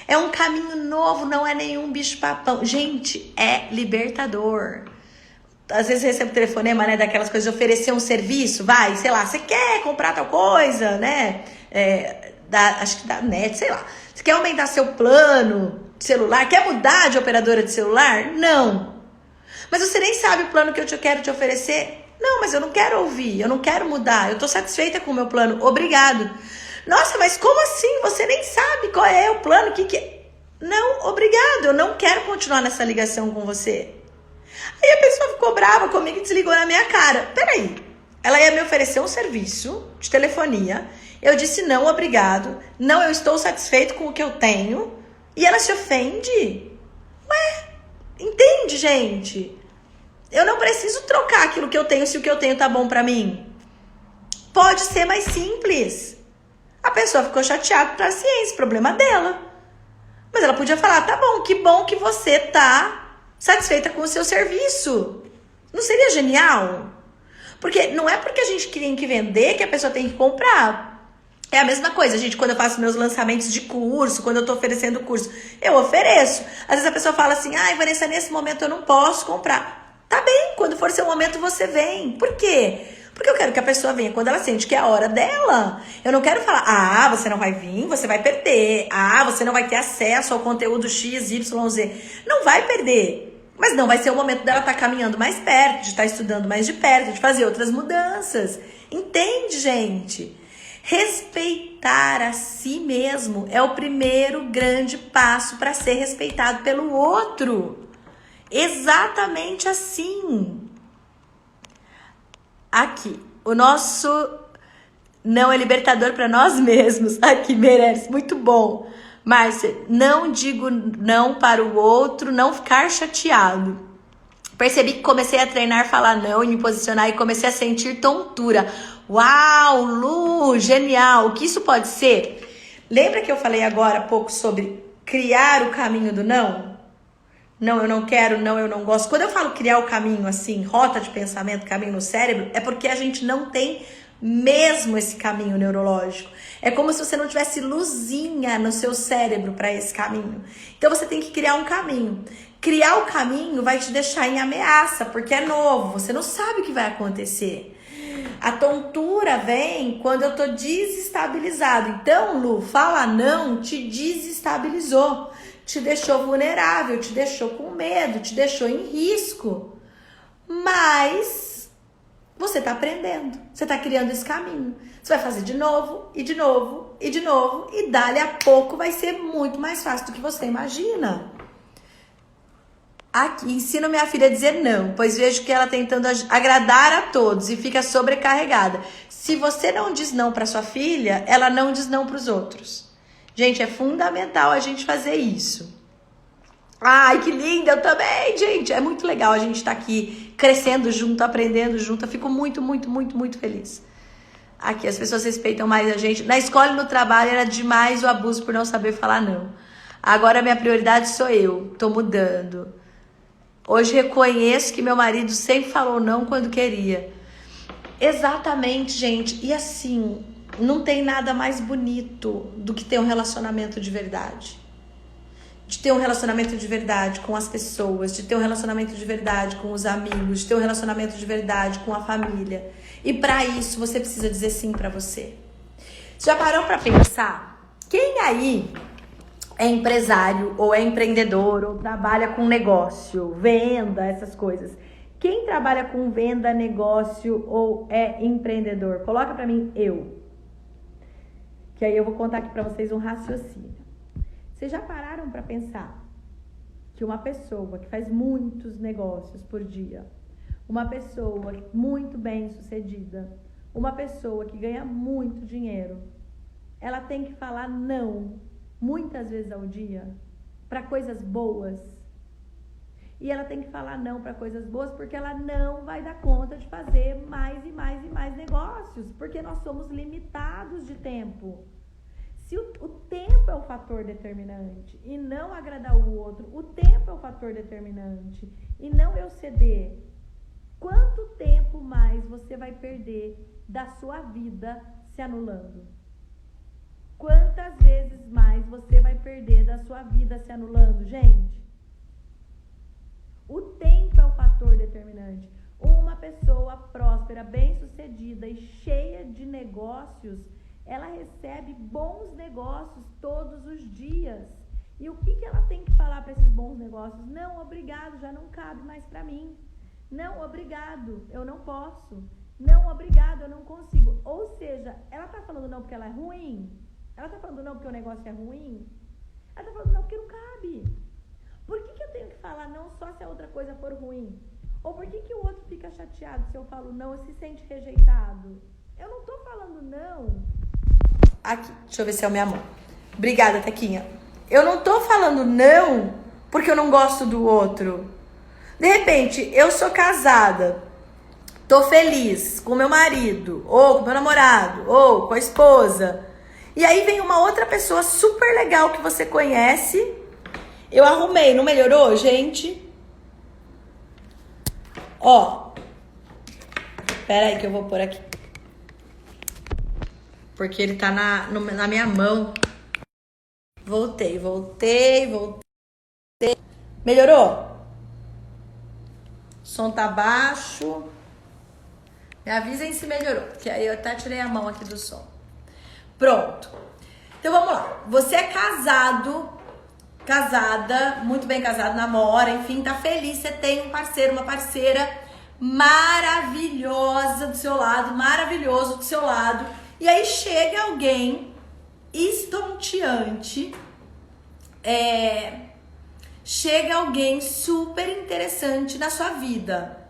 É um caminho novo, não é nenhum bicho-papão. Gente, é libertador. Às vezes eu recebo telefonema, né, daquelas coisas de oferecer um serviço, vai, sei lá, você quer comprar tal coisa, né, acho que da net, sei lá. Você quer aumentar seu plano de celular, quer mudar de operadora de celular? Não. Mas você nem sabe o plano que eu quero te oferecer? Não, mas eu não quero ouvir, eu não quero mudar, eu tô satisfeita com o meu plano, obrigado. Nossa, mas como assim? Você nem sabe qual é o plano, Não, obrigado, eu não quero continuar nessa ligação com você. Aí a pessoa ficou brava comigo e desligou na minha cara. Peraí, ela ia me oferecer um serviço de telefonia. Eu disse não, obrigado. Não, eu estou satisfeito com o que eu tenho. E ela se ofende. Ué, entende, gente? Eu não preciso trocar aquilo que eu tenho se o que eu tenho tá bom pra mim. Pode ser mais simples. A pessoa ficou chateada, paciência, problema dela. Mas ela podia falar, tá bom que você tá satisfeita com o seu serviço. Não seria genial? Porque não é porque a gente tem que vender que a pessoa tem que comprar. É a mesma coisa, gente, quando eu faço meus lançamentos de curso, quando eu tô oferecendo curso, eu ofereço. Às vezes a pessoa fala assim, ai, Vanessa, nesse momento eu não posso comprar. Tá bem, quando for seu momento você vem. Por quê? Porque eu quero que a pessoa venha quando ela sente que é a hora dela. Eu não quero falar, você não vai vir, você vai perder. Você não vai ter acesso ao conteúdo X, Y, Z. Não vai perder. Mas não vai ser o momento dela estar caminhando mais perto, de estar estudando mais de perto, de fazer outras mudanças. Entende, gente? Respeitar a si mesmo é o primeiro grande passo para ser respeitado pelo outro. Exatamente assim. Aqui, o nosso não é libertador para nós mesmos. Aqui, merece, muito bom. Márcia, não digo não para o outro, não ficar chateado. Percebi que comecei a treinar, falar não e me posicionar e comecei a sentir tontura. Uau, Lu, genial. O que isso pode ser? Lembra que eu falei agora há pouco sobre criar o caminho do não? Não, eu não quero, não, eu não gosto. Quando eu falo criar o caminho assim, rota de pensamento, caminho no cérebro, é porque a gente não tem mesmo esse caminho neurológico. É como se você não tivesse luzinha no seu cérebro para esse caminho. Então você tem que criar um caminho. Criar o caminho vai te deixar em ameaça, porque é novo, você não sabe o que vai acontecer. A tontura vem quando eu tô desestabilizado. Então, Lu, falar não te desestabilizou. te deixou vulnerável, te deixou com medo, te deixou em risco. Mas você tá aprendendo, você tá criando esse caminho. Você vai fazer de novo, e de novo, e de novo, e dali a pouco vai ser muito mais fácil do que você imagina. Aqui, ensino minha filha a dizer não, pois vejo que ela tentando agradar a todos e fica sobrecarregada. Se você não diz não para sua filha, ela não diz não para os outros. Gente, é fundamental a gente fazer isso. Ai, que linda, eu também, gente. É muito legal a gente estar aqui crescendo junto, aprendendo junto. Eu fico muito, muito, muito, muito feliz. Aqui as pessoas respeitam mais a gente. Na escola e no trabalho era demais o abuso por não saber falar não. Agora a minha prioridade sou eu. Tô mudando. Hoje reconheço que meu marido sempre falou não quando queria. Exatamente, gente. E assim, não tem nada mais bonito do que ter um relacionamento de verdade. De ter um relacionamento de verdade com as pessoas, de ter um relacionamento de verdade com os amigos, de ter um relacionamento de verdade com a família. E para isso você precisa dizer sim para você. Já parou para pensar? Quem aí é empresário ou é empreendedor ou trabalha com negócio, venda, essas coisas? Quem trabalha com venda, negócio ou é empreendedor? Coloca para mim eu. Que aí eu vou contar aqui para vocês um raciocínio. Vocês já pararam para pensar que uma pessoa que faz muitos negócios por dia, uma pessoa muito bem sucedida, uma pessoa que ganha muito dinheiro, ela tem que falar não muitas vezes ao dia para coisas boas? E ela tem que falar não para coisas boas porque ela não vai dar conta de fazer mais e mais e mais negócios, porque nós somos limitados de tempo. Se o tempo é o fator determinante e não agradar o outro, o tempo é o fator determinante e não eu ceder, quanto tempo mais você vai perder da sua vida se anulando? Quantas vezes mais você vai perder da sua vida se anulando, gente? O tempo é o fator determinante. Uma pessoa próspera, bem-sucedida e cheia de negócios, ela recebe bons negócios todos os dias. E o que ela tem que falar para esses bons negócios? Não, obrigado, já não cabe mais para mim. Não, obrigado, eu não posso. Não, obrigado, eu não consigo. Ou seja, ela tá falando não porque ela é ruim? Ela tá falando não porque o negócio é ruim? Ela tá falando não porque não cabe. Por que eu tenho que falar não só se a outra coisa for ruim? Ou por que o outro fica chateado se eu falo não e se sente rejeitado? Eu não tô falando não. Aqui, deixa eu ver se é a minha mão. Obrigada, Tequinha. Eu não tô falando não porque eu não gosto do outro. De repente, eu sou casada, tô feliz com meu marido, ou com meu namorado, ou com a esposa. E aí vem uma outra pessoa super legal que você conhece. Eu arrumei, não melhorou, gente? Ó. Pera aí que eu vou pôr aqui. Porque ele tá na minha mão. Voltei. Melhorou? O som tá baixo. Me avisem se melhorou, porque aí eu até tirei a mão aqui do som. Pronto. Então vamos lá. Você é casado, casada, muito bem casado, namora, enfim, tá feliz. Você tem um parceiro, uma parceira maravilhosa do seu lado, maravilhoso do seu lado. E aí chega alguém estonteante, chega alguém super interessante na sua vida.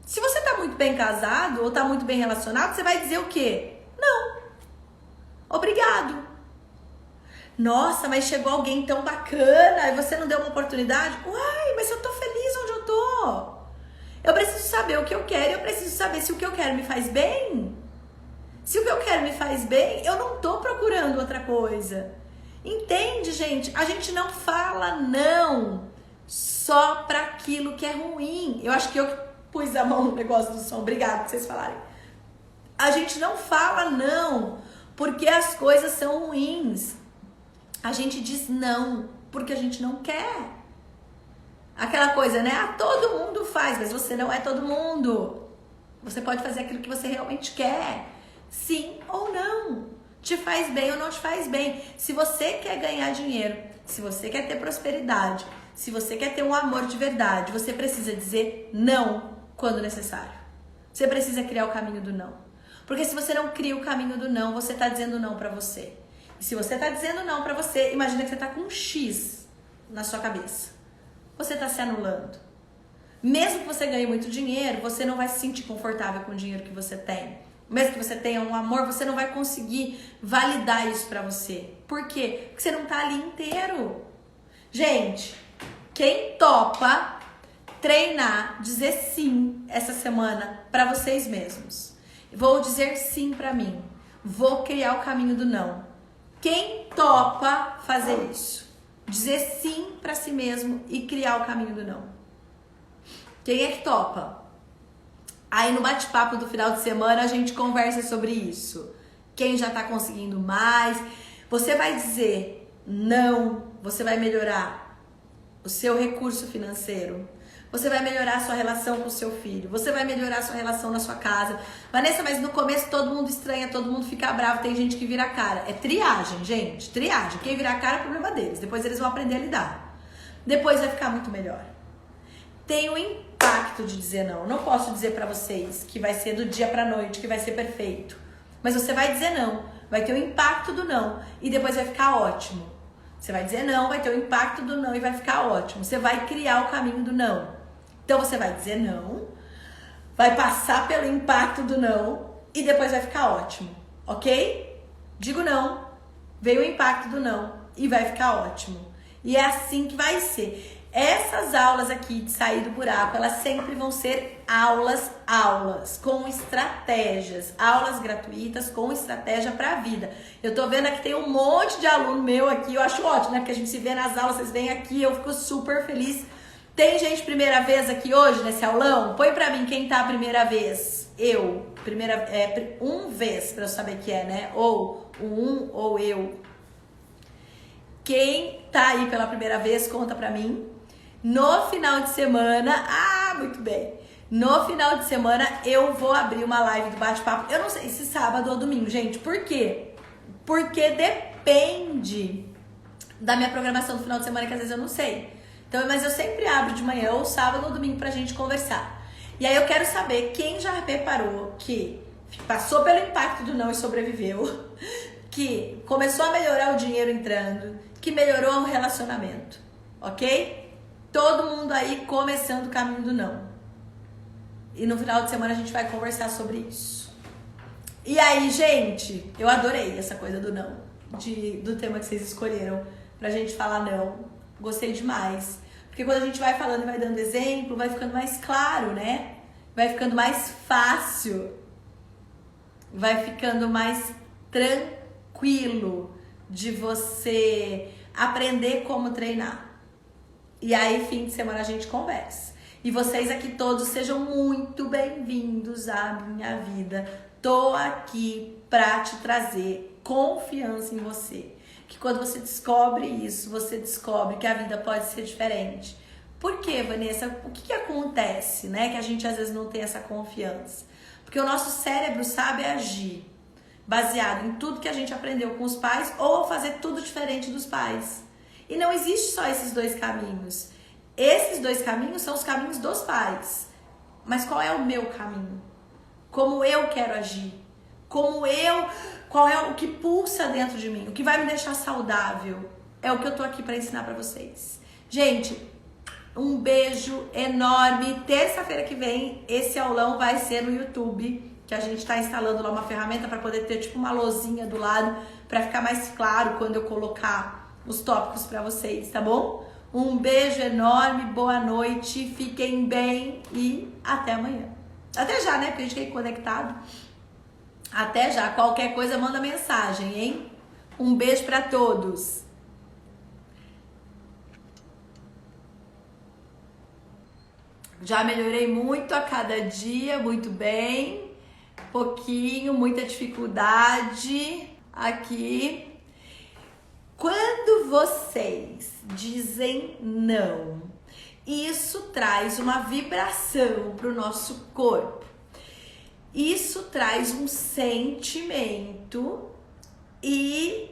Se você tá muito bem casado ou tá muito bem relacionado, você vai dizer o quê? Não. Obrigado. Nossa, mas chegou alguém tão bacana e você não deu uma oportunidade? Uai, mas eu tô feliz onde eu tô. Eu preciso saber o que eu quero, eu preciso saber se o que eu quero me faz bem. Se o que eu quero me faz bem, eu não tô procurando outra coisa. Entende, gente? A gente não fala não só pra aquilo que é ruim. Eu acho que eu pus a mão no negócio do som. Obrigada por vocês falarem. A gente não fala não porque as coisas são ruins. A gente diz não porque a gente não quer. Aquela coisa, né? Ah, todo mundo faz, mas você não é todo mundo. Você pode fazer aquilo que você realmente quer. Sim ou não. Te faz bem ou não te faz bem. Se você quer ganhar dinheiro se você quer ter prosperidade, se você quer ter um amor de verdade, você precisa dizer não quando necessário. Você precisa criar o caminho do não. Porque se você não cria o caminho do não, você tá dizendo não pra você. E se você tá dizendo não pra você, imagina que você tá com um X na sua cabeça. Você tá se anulando. Mesmo que você ganhe muito dinheiro, você não vai se sentir confortável com o dinheiro que você tem. Mesmo que você tenha um amor, você não vai conseguir validar isso pra você. Por quê? Porque você não tá ali inteiro. Gente, quem topa treinar, dizer sim essa semana pra vocês mesmos? Vou dizer sim pra mim. Vou criar o caminho do não. Quem topa fazer isso? Dizer sim pra si mesmo e criar o caminho do não. Quem é que topa? Aí no bate-papo do final de semana a gente conversa sobre isso. Quem já tá conseguindo mais. Você vai dizer não, você vai melhorar o seu recurso financeiro. Você vai melhorar a sua relação com o seu filho. Você vai melhorar a sua relação na sua casa. Vanessa, mas no começo todo mundo estranha, todo mundo fica bravo, tem gente que vira a cara. É triagem, gente, triagem. Quem virar a cara é problema deles. Depois eles vão aprender a lidar. Depois vai ficar muito melhor. Tem o impacto de dizer não. Não posso dizer pra vocês que vai ser do dia pra noite, que vai ser perfeito. Mas você vai dizer não. Vai ter o impacto do não. E depois vai ficar ótimo. Você vai dizer não, vai ter o impacto do não e vai ficar ótimo. Você vai criar o caminho do não. Então você vai dizer não, vai passar pelo impacto do não e depois vai ficar ótimo, ok? Digo não, veio o impacto do não e vai ficar ótimo. E é assim que vai ser. Essas aulas aqui de sair do buraco, elas sempre vão ser aulas com estratégias, aulas gratuitas com estratégia pra vida. Eu tô vendo aqui tem um monte de aluno meu aqui, eu acho ótimo, né? Porque a gente se vê nas aulas, vocês vêm aqui, eu fico super feliz. Tem gente primeira vez aqui hoje nesse aulão? Põe pra mim quem tá a primeira vez. Eu. Vez, pra eu saber que é, né? Ou ou eu. Quem tá aí pela primeira vez, conta pra mim. No final de semana... muito bem. No final de semana eu vou abrir uma live do bate-papo. Eu não sei se sábado ou domingo, gente. Por quê? Porque depende da minha programação do final de semana, que às vezes eu não sei. Então, mas eu sempre abro de manhã, ou sábado ou domingo, pra gente conversar. E aí eu quero saber quem já reparou que passou pelo impacto do não e sobreviveu, que começou a melhorar o dinheiro entrando, que melhorou o relacionamento, ok? Todo mundo aí começando o caminho do não. E no final de semana a gente vai conversar sobre isso. E aí, gente, eu adorei essa coisa do não, do tema que vocês escolheram pra gente falar não. Gostei demais. Porque quando a gente vai falando e vai dando exemplo, vai ficando mais claro, né? Vai ficando mais fácil. Vai ficando mais tranquilo de você aprender como treinar. E aí, fim de semana, a gente conversa. E vocês aqui todos sejam muito bem-vindos à minha vida. Tô aqui pra te trazer confiança em você. Que quando você descobre isso, você descobre que a vida pode ser diferente. Por quê, Vanessa? O que acontece, né? Que a gente às vezes não tem essa confiança. Porque o nosso cérebro sabe agir baseado em tudo que a gente aprendeu com os pais ou fazer tudo diferente dos pais. E não existe só esses dois caminhos. Esses dois caminhos são os caminhos dos pais. Mas qual é o meu caminho? Como eu quero agir? Qual é o que pulsa dentro de mim? O que vai me deixar saudável? É o que eu tô aqui para ensinar para vocês. Gente, um beijo enorme. Terça-feira que vem, esse aulão vai ser no YouTube, que a gente tá instalando lá uma ferramenta para poder ter tipo uma lozinha do lado, para ficar mais claro quando eu colocar os tópicos para vocês, tá bom? Um beijo enorme, boa noite, fiquem bem e até amanhã. Até já, né? Porque a gente fica conectado. Até já. Qualquer coisa, manda mensagem, hein? Um beijo pra todos. Já melhorei muito a cada dia, muito bem. Pouquinho, muita dificuldade aqui. Quando vocês dizem não, isso traz uma vibração pro nosso corpo. Isso traz um sentimento e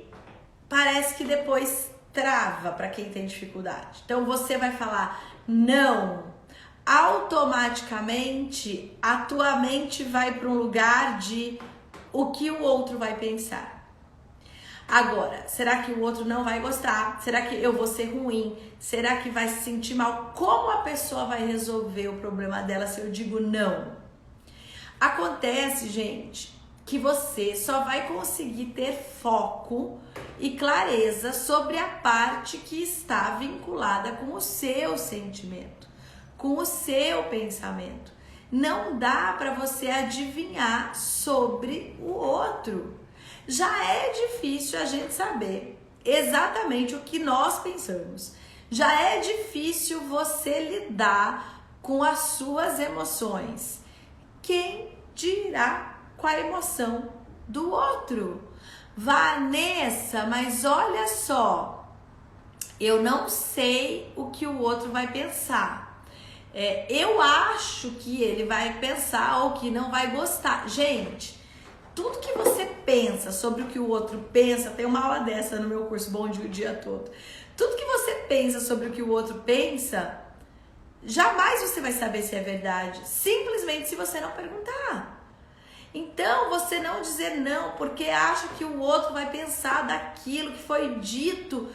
parece que depois trava para quem tem dificuldade. Então você vai falar não, automaticamente a tua mente vai para um lugar de o que o outro vai pensar. Agora, será que o outro não vai gostar? Será que eu vou ser ruim? Será que vai se sentir mal? Como a pessoa vai resolver o problema dela se eu digo não? Acontece, gente, que você só vai conseguir ter foco e clareza sobre a parte que está vinculada com o seu sentimento, com o seu pensamento. Não dá para você adivinhar sobre o outro. Já é difícil a gente saber exatamente o que nós pensamos. Já é difícil você lidar com as suas emoções. Quem dirá com a emoção do outro? Vanessa, mas olha só, eu não sei o que o outro vai pensar. Eu acho que ele vai pensar ou que não vai gostar. Gente, tudo que você pensa sobre o que o outro pensa, tem uma aula dessa no meu curso Bom Dia o Dia Todo. Tudo que você pensa sobre o que o outro pensa, jamais você vai saber se é verdade, simplesmente se você não perguntar. Então, você não dizer não porque acha que o outro vai pensar daquilo que foi dito,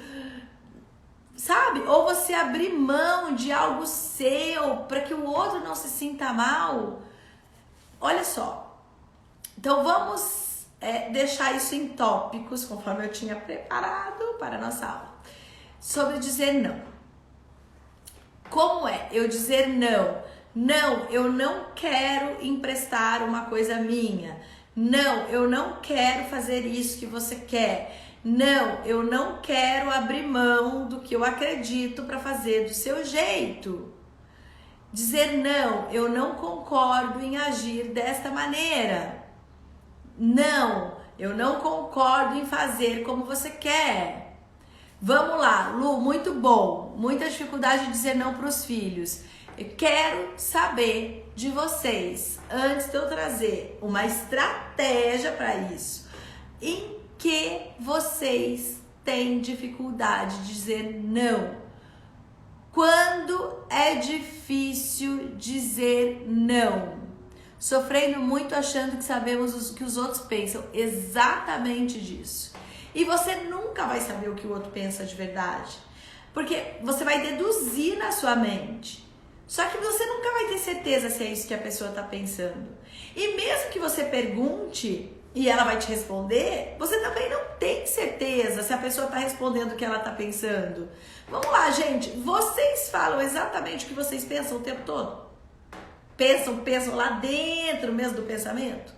sabe? Ou você abrir mão de algo seu para que o outro não se sinta mal. Olha só. Então vamos deixar isso em tópicos, conforme eu tinha preparado para a nossa aula. Sobre dizer não. Como é eu dizer não? Não, eu não quero emprestar uma coisa minha. Não, eu não quero fazer isso que você quer. Não, eu não quero abrir mão do que eu acredito para fazer do seu jeito. Dizer não, eu não concordo em agir desta maneira. Não, eu não concordo em fazer como você quer. Vamos lá, Lu, muito bom. Muita dificuldade de dizer não para os filhos. Eu quero saber de vocês, antes de eu trazer uma estratégia para isso, em que vocês têm dificuldade de dizer não. Quando é difícil dizer não? Sofrendo muito achando que sabemos o que os outros pensam. Exatamente disso. E você nunca vai saber o que o outro pensa de verdade. Porque você vai deduzir na sua mente. Só que você nunca vai ter certeza se é isso que a pessoa está pensando. E mesmo que você pergunte e ela vai te responder, você também não tem certeza se a pessoa está respondendo o que ela está pensando. Vamos lá, gente. Vocês falam exatamente o que vocês pensam o tempo todo? Pensam lá dentro mesmo do pensamento?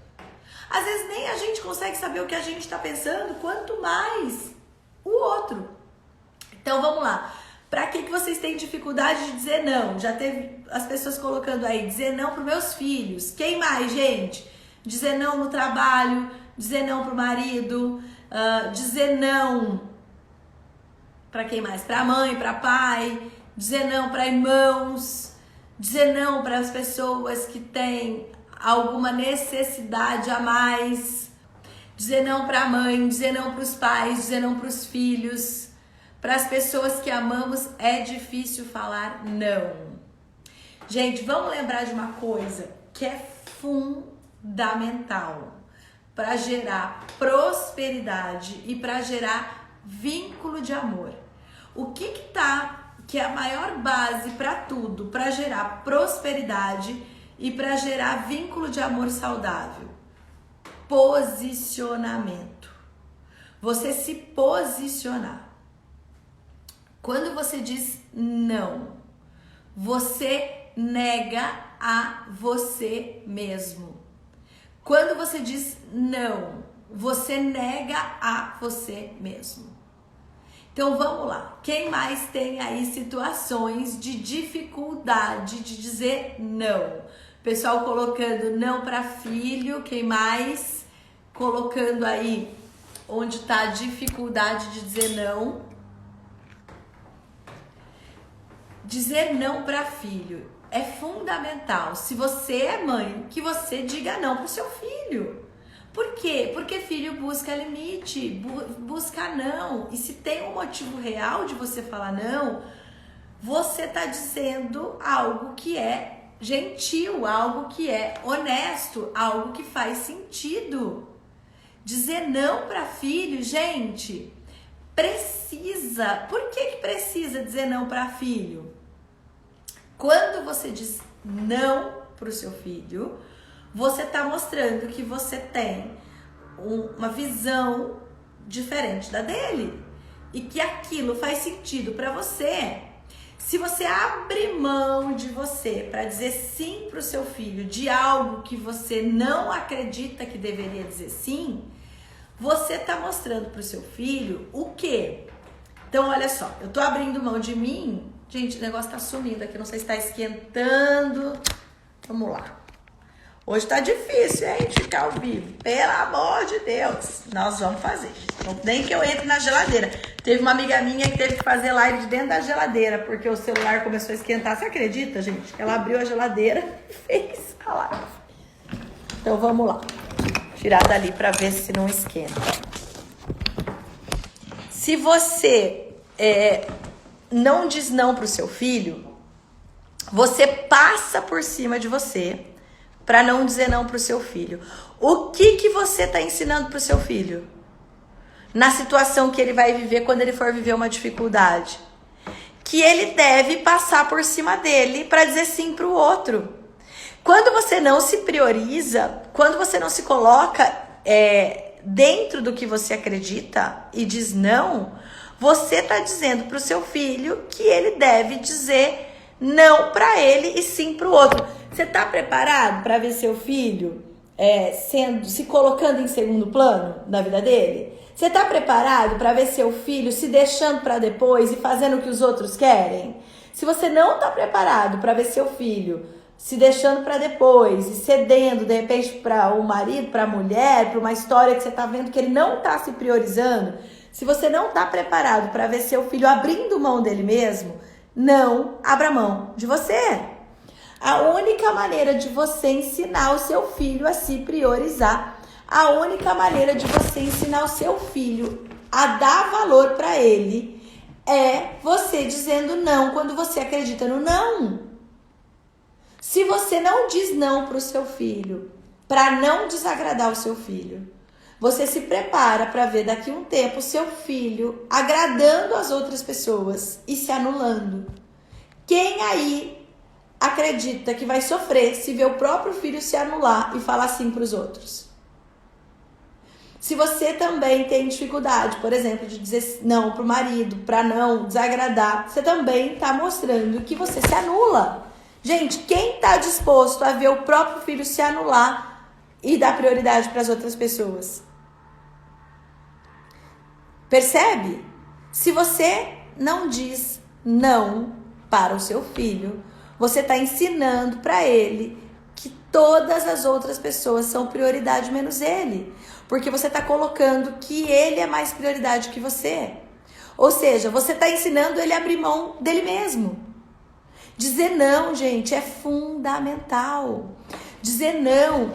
Às vezes nem a gente consegue saber o que a gente está pensando, quanto mais o outro. Então vamos lá. Para que vocês têm dificuldade de dizer não? Já teve as pessoas colocando aí, dizer não para os meus filhos. Quem mais, gente? Dizer não no trabalho, dizer não para o marido, dizer não para quem mais? Para mãe, para pai, dizer não para irmãos, dizer não para as pessoas que têm alguma necessidade a mais, dizer não para a mãe, dizer não para os pais, dizer não para os filhos. Para as pessoas que amamos é difícil falar não. Gente, vamos lembrar de uma coisa que é fundamental para gerar prosperidade e para gerar vínculo de amor. O que é a maior base para tudo, para gerar prosperidade e para gerar vínculo de amor saudável? Posicionamento. Você se posicionar. Quando você diz não, você nega a você mesmo. Quando você diz não, você nega a você mesmo. Então vamos lá. Quem mais tem aí situações de dificuldade de dizer não? Pessoal colocando não para filho. Quem mais? Colocando aí onde está a dificuldade de dizer não. Dizer não para filho é fundamental. Se você é mãe, que você diga não para o seu filho. Por quê? Porque filho busca limite, busca não. E se tem um motivo real de você falar não, você tá dizendo algo que é gentil, algo que é honesto, algo que faz sentido. Dizer não para filho, gente, precisa. Por que precisa dizer não para filho? Quando você diz não para o seu filho, você está mostrando que você tem uma visão diferente da dele e que aquilo faz sentido para você. Se você abre mão de você para dizer sim para o seu filho de algo que você não acredita que deveria dizer sim, você está mostrando para o seu filho o quê? Então, olha só, eu tô abrindo mão de mim. Gente, o negócio tá sumindo aqui, não sei se tá esquentando. Vamos lá. Hoje tá difícil, hein, de ficar ao vivo. Pelo amor de Deus, nós vamos fazer. Nem que eu entre na geladeira. Teve uma amiga minha que teve que fazer live de dentro da geladeira, porque o celular começou a esquentar. Você acredita, gente? Ela abriu a geladeira e fez a live. Então, vamos lá. Tirar dali pra ver se não esquenta. Se você não diz não pro seu filho, você passa por cima de você para não dizer não pro seu filho. O que você tá ensinando pro seu filho? Na situação que ele vai viver quando ele for viver uma dificuldade. Que ele deve passar por cima dele para dizer sim pro outro. Quando você não se prioriza, quando você não se coloca dentro do que você acredita e diz não, você tá dizendo pro seu filho que ele deve dizer não para ele e sim para o outro. Você tá preparado para ver seu filho se colocando em segundo plano na vida dele? Você tá preparado para ver seu filho se deixando para depois e fazendo o que os outros querem? Se você não tá preparado para ver seu filho se deixando para depois e cedendo de repente para o marido, para a mulher, para uma história que você tá vendo que ele não tá se priorizando, se você não tá preparado para ver seu filho abrindo mão dele mesmo, não abra mão de você. A única maneira de você ensinar o seu filho a se priorizar, a única maneira de você ensinar o seu filho a dar valor para ele é você dizendo não quando você acredita no não. Se você não diz não para o seu filho, para não desagradar o seu filho, você se prepara para ver daqui a um tempo o seu filho agradando as outras pessoas e se anulando. Quem aí acredita que vai sofrer se ver o próprio filho se anular e falar sim para os outros? Se você também tem dificuldade, por exemplo, de dizer não para o marido, para não desagradar, você também está mostrando que você se anula. Gente, quem está disposto a ver o próprio filho se anular e dar prioridade para as outras pessoas? Percebe? Se você não diz não para o seu filho, você está ensinando para ele que todas as outras pessoas são prioridade menos ele. Porque você está colocando que ele é mais prioridade que você. Ou seja, você está ensinando ele a abrir mão dele mesmo. Dizer não, gente, é fundamental. Dizer não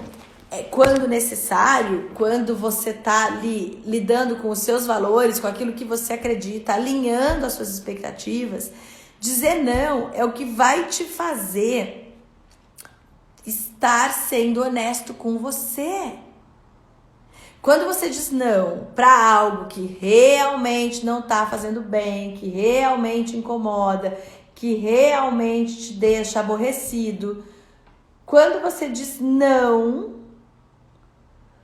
quando necessário, quando você está ali lidando com os seus valores, com aquilo que você acredita, alinhando as suas expectativas. Dizer não é o que vai te fazer estar sendo honesto com você. Quando você diz não para algo que realmente não está fazendo bem, que realmente incomoda, que realmente te deixa aborrecido, quando você diz não,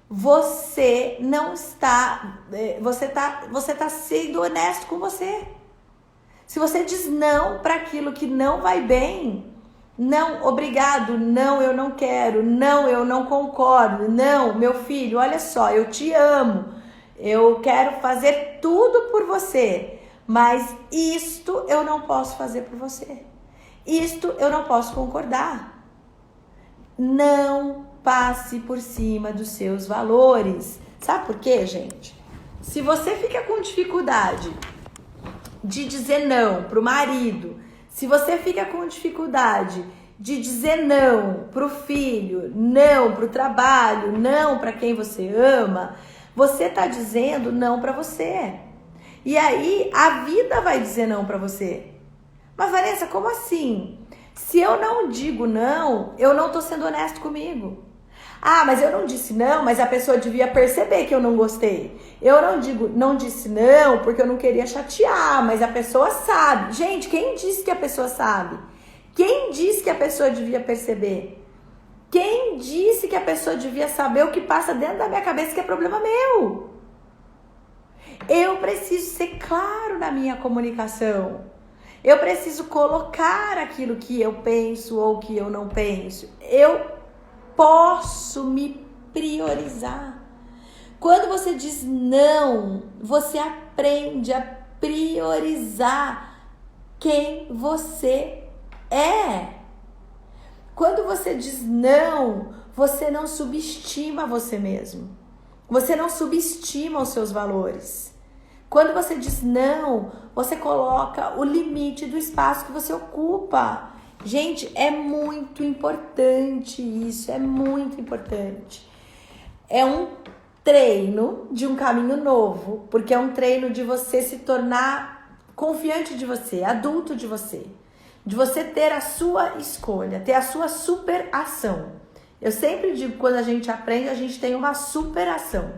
você não está, você tá sendo honesto com você. Se você diz não para aquilo que não vai bem, não, obrigado, não, eu não quero, não, eu não concordo, não, meu filho, olha só, eu te amo, eu quero fazer tudo por você, mas isto eu não posso fazer por você, isto eu não posso concordar. Não passe por cima dos seus valores. Sabe por quê, gente? Se você fica com dificuldade de dizer não pro marido, se você fica com dificuldade de dizer não pro filho, não pro trabalho, não para quem você ama, você tá dizendo não para você. E aí a vida vai dizer não para você. Mas Vanessa, como assim? Se eu não digo não, eu não tô sendo honesto comigo. Ah, mas eu não disse não, mas a pessoa devia perceber que eu não gostei. Eu não disse não porque eu não queria chatear, mas a pessoa sabe. Gente, quem disse que a pessoa sabe? Quem disse que a pessoa devia perceber? Quem disse que a pessoa devia saber o que passa dentro da minha cabeça que é problema meu? Eu preciso ser claro na minha comunicação. Eu preciso colocar aquilo que eu penso ou que eu não penso. Eu posso me priorizar. Quando você diz não, você aprende a priorizar quem você é. Quando você diz não, você não subestima você mesmo. Você não subestima os seus valores. Quando você diz não, você coloca o limite do espaço que você ocupa. Gente, é muito importante isso, é muito importante. É um treino de um caminho novo, porque é um treino de você se tornar confiante de você, adulto de você ter a sua escolha, ter a sua superação. Eu sempre digo que quando a gente aprende, a gente tem uma superação.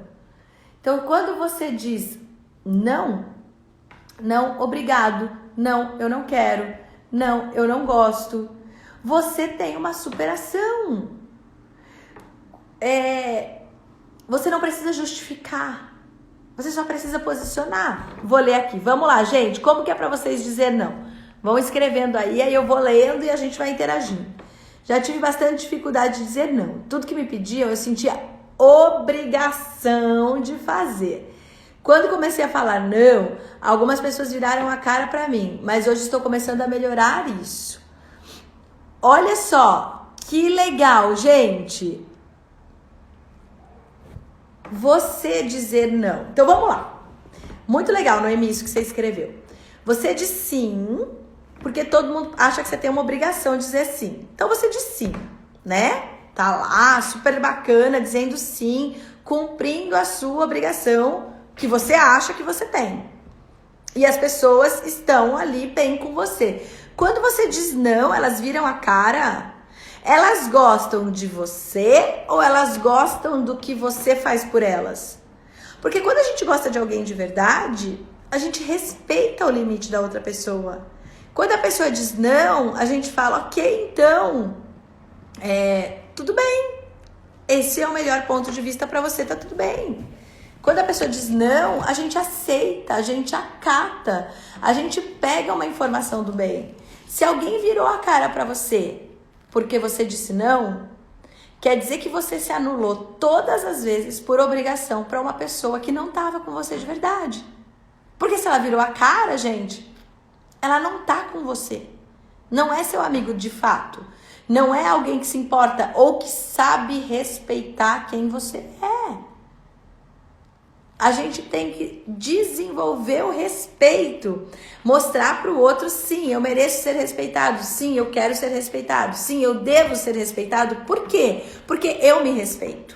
Então, quando você diz não, não, obrigado, não, eu não quero, não, eu não gosto, você tem uma superação. Você não precisa justificar, você só precisa posicionar. Vou ler aqui, vamos lá, gente, como que é pra vocês dizer não? Vão escrevendo aí eu vou lendo e a gente vai interagindo. Já tive bastante dificuldade de dizer não. Tudo que me pediam, eu sentia obrigação de fazer. Quando comecei a falar não, algumas pessoas viraram a cara pra mim, mas hoje estou começando a melhorar isso. Olha só, que legal, gente. Você dizer não. Então vamos lá. Muito legal, Noemi, isso que você escreveu. Você diz sim, porque todo mundo acha que você tem uma obrigação de dizer sim. Então você diz sim, né? Tá lá, super bacana, dizendo sim, cumprindo a sua obrigação que você acha que você tem. E as pessoas estão ali bem com você. Quando você diz não, elas viram a cara. Elas gostam de você ou elas gostam do que você faz por elas? Porque quando a gente gosta de alguém de verdade, a gente respeita o limite da outra pessoa. Quando a pessoa diz não, a gente fala, ok, então, tudo bem. Esse é o melhor ponto de vista para você, tá tudo bem. Quando a pessoa diz não, a gente aceita, a gente acata, a gente pega uma informação do bem. Se alguém virou a cara para você porque você disse não, quer dizer que você se anulou todas as vezes por obrigação para uma pessoa que não estava com você de verdade. Porque se ela virou a cara, gente, ela não tá com você. Não é seu amigo de fato. Não é alguém que se importa ou que sabe respeitar quem você é. A gente tem que desenvolver o respeito. Mostrar para o outro, sim, eu mereço ser respeitado. Sim, eu quero ser respeitado. Sim, eu devo ser respeitado. Por quê? Porque eu me respeito.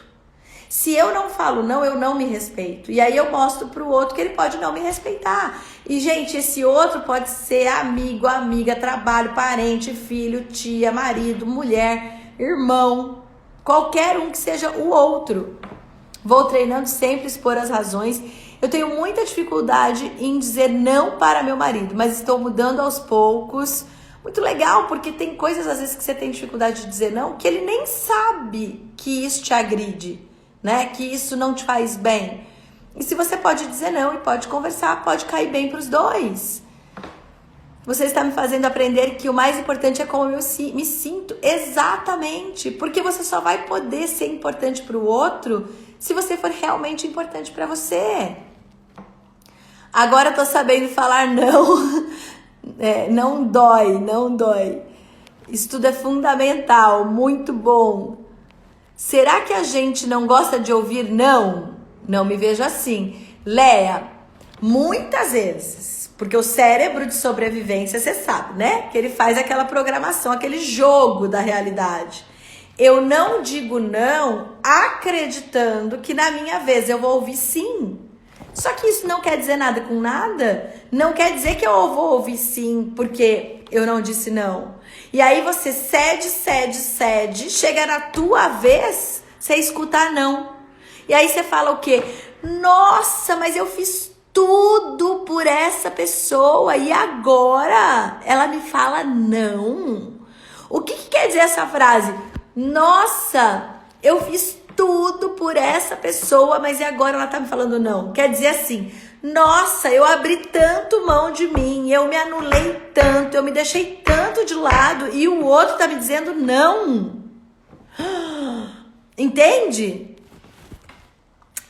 Se eu não falo não, eu não me respeito. E aí eu mostro pro outro que ele pode não me respeitar. E, gente, esse outro pode ser amigo, amiga, trabalho, parente, filho, tia, marido, mulher, irmão. Qualquer um que seja o outro. Vou treinando sempre expor as razões. Eu tenho muita dificuldade em dizer não para meu marido, mas estou mudando aos poucos. Muito legal, porque tem coisas às vezes que você tem dificuldade de dizer não, que ele nem sabe que isso te agride. Né? Que isso não te faz bem. E se você pode dizer não e pode conversar, pode cair bem para os dois. Você está me fazendo aprender que o mais importante é como eu me sinto. Exatamente. Porque você só vai poder ser importante para o outro se você for realmente importante para você. Agora eu tô sabendo falar não. Não dói, não dói. Isso tudo é fundamental, muito bom. Será que a gente não gosta de ouvir não? Não me vejo assim. Léa, muitas vezes. Porque o cérebro de sobrevivência, você sabe, né? Que ele faz aquela programação, aquele jogo da realidade. Eu não digo não acreditando que na minha vez eu vou ouvir sim. Só que isso não quer dizer nada com nada. Não quer dizer que eu vou ouvir sim porque eu não disse não. E aí você cede, chega na tua vez, você escuta não. E aí você fala o quê? Nossa, mas eu fiz tudo por essa pessoa e agora ela me fala não. O que quer dizer essa frase? Nossa, eu fiz tudo por essa pessoa, mas e agora ela tá me falando não? Quer dizer assim, nossa, eu abri tanto mão de mim, eu me anulei tanto, eu me deixei tanto de lado e o outro tá me dizendo não. Entende?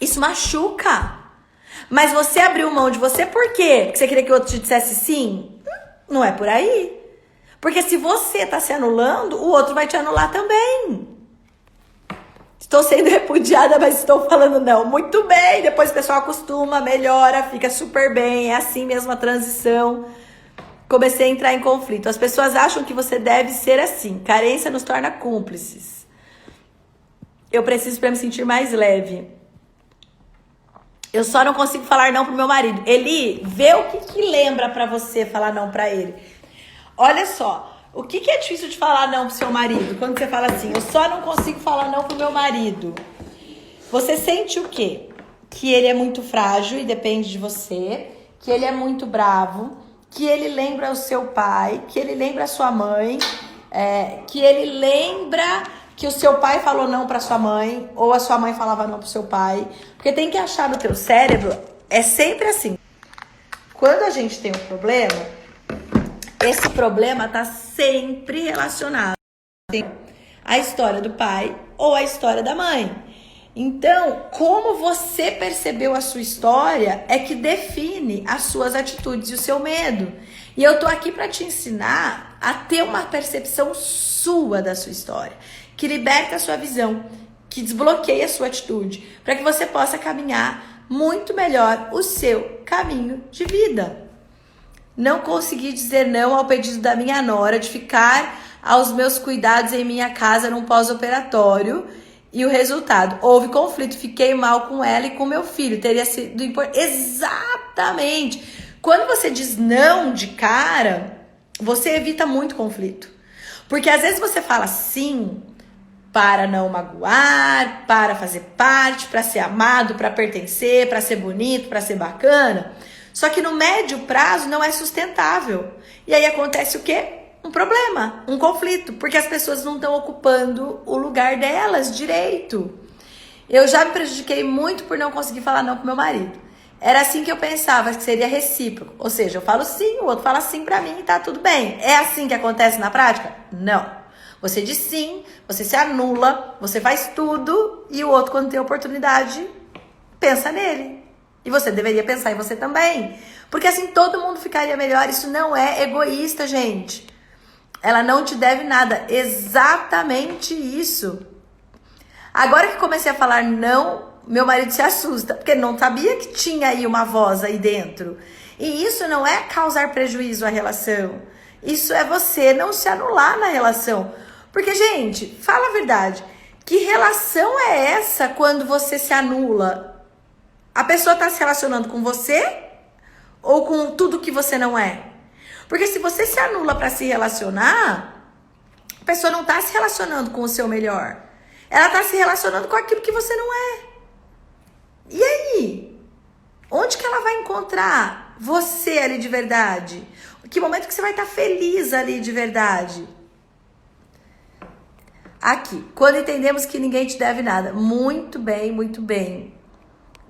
Isso machuca. Mas você abriu mão de você por quê? Porque você queria que o outro te dissesse sim? Não é por aí. Porque se você tá se anulando, o outro vai te anular também. Estou sendo repudiada, mas estou falando não. Muito bem, depois o pessoal acostuma, melhora, fica super bem. É assim mesmo a transição. Comecei a entrar em conflito. As pessoas acham que você deve ser assim. Carência nos torna cúmplices. Eu preciso para me sentir mais leve. Eu só não consigo falar não pro meu marido. Eli, vê o que lembra pra você falar não pra ele. Olha só, o que é difícil de falar não pro seu marido? Quando você fala assim, eu só não consigo falar não pro meu marido. Você sente o quê? Que ele é muito frágil e depende de você. Que ele é muito bravo. Que ele lembra o seu pai. Que ele lembra a sua mãe. Que ele lembra que o seu pai falou não pra sua mãe, ou a sua mãe falava não pro seu pai. Porque tem que achar no teu cérebro, é sempre assim. Quando a gente tem um problema, esse problema tá sempre relacionado à história do pai ou à história da mãe. Então, como você percebeu a sua história é que define as suas atitudes e o seu medo. E eu tô aqui para te ensinar a ter uma percepção sua da sua história, que liberta a sua visão, que desbloqueia a sua atitude, para que você possa caminhar muito melhor o seu caminho de vida. Não consegui dizer não ao pedido da minha nora de ficar aos meus cuidados em minha casa num pós-operatório. E o resultado, houve conflito, fiquei mal com ela e com meu filho. Teria sido importante. Exatamente. Quando você diz não de cara, você evita muito conflito. Porque às vezes você fala sim para não magoar, para fazer parte, para ser amado, para pertencer, para ser bonito, para ser bacana. Só que no médio prazo não é sustentável. E aí acontece o quê? Um problema, um conflito, porque as pessoas não estão ocupando o lugar delas direito. Eu já me prejudiquei muito por não conseguir falar não pro meu marido. Era assim que eu pensava, que seria recíproco. Ou seja, eu falo sim, o outro fala sim pra mim e tá tudo bem. É assim que acontece na prática? Não. Você diz sim, você se anula, você faz tudo e o outro, quando tem oportunidade, pensa nele. E você deveria pensar em você também. Porque assim todo mundo ficaria melhor. Isso não é egoísta, gente. Ela não te deve nada. Exatamente isso. Agora que comecei a falar não, meu marido se assusta, porque não sabia que tinha aí uma voz aí dentro. E isso não é causar prejuízo à relação. Isso é você não se anular na relação. Porque, gente, fala a verdade. Que relação é essa quando você se anula? A pessoa está se relacionando com você ou com tudo que você não é? Porque se você se anula para se relacionar, a pessoa não está se relacionando com o seu melhor. Ela está se relacionando com aquilo que você não é. E aí? Onde que ela vai encontrar você ali de verdade? Que momento que você vai estar feliz ali de verdade? Aqui, quando entendemos que ninguém te deve nada. Muito bem, muito bem.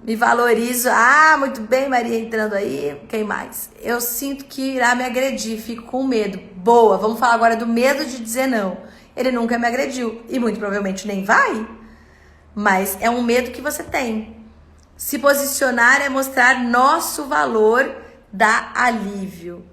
Me valorizo. Ah, muito bem, Maria entrando aí. Quem mais? Eu sinto que irá me agredir, fico com medo. Boa, vamos falar agora do medo de dizer não. Ele nunca me agrediu e muito provavelmente nem vai. Mas é um medo que você tem. Se posicionar é mostrar nosso valor, dá alívio.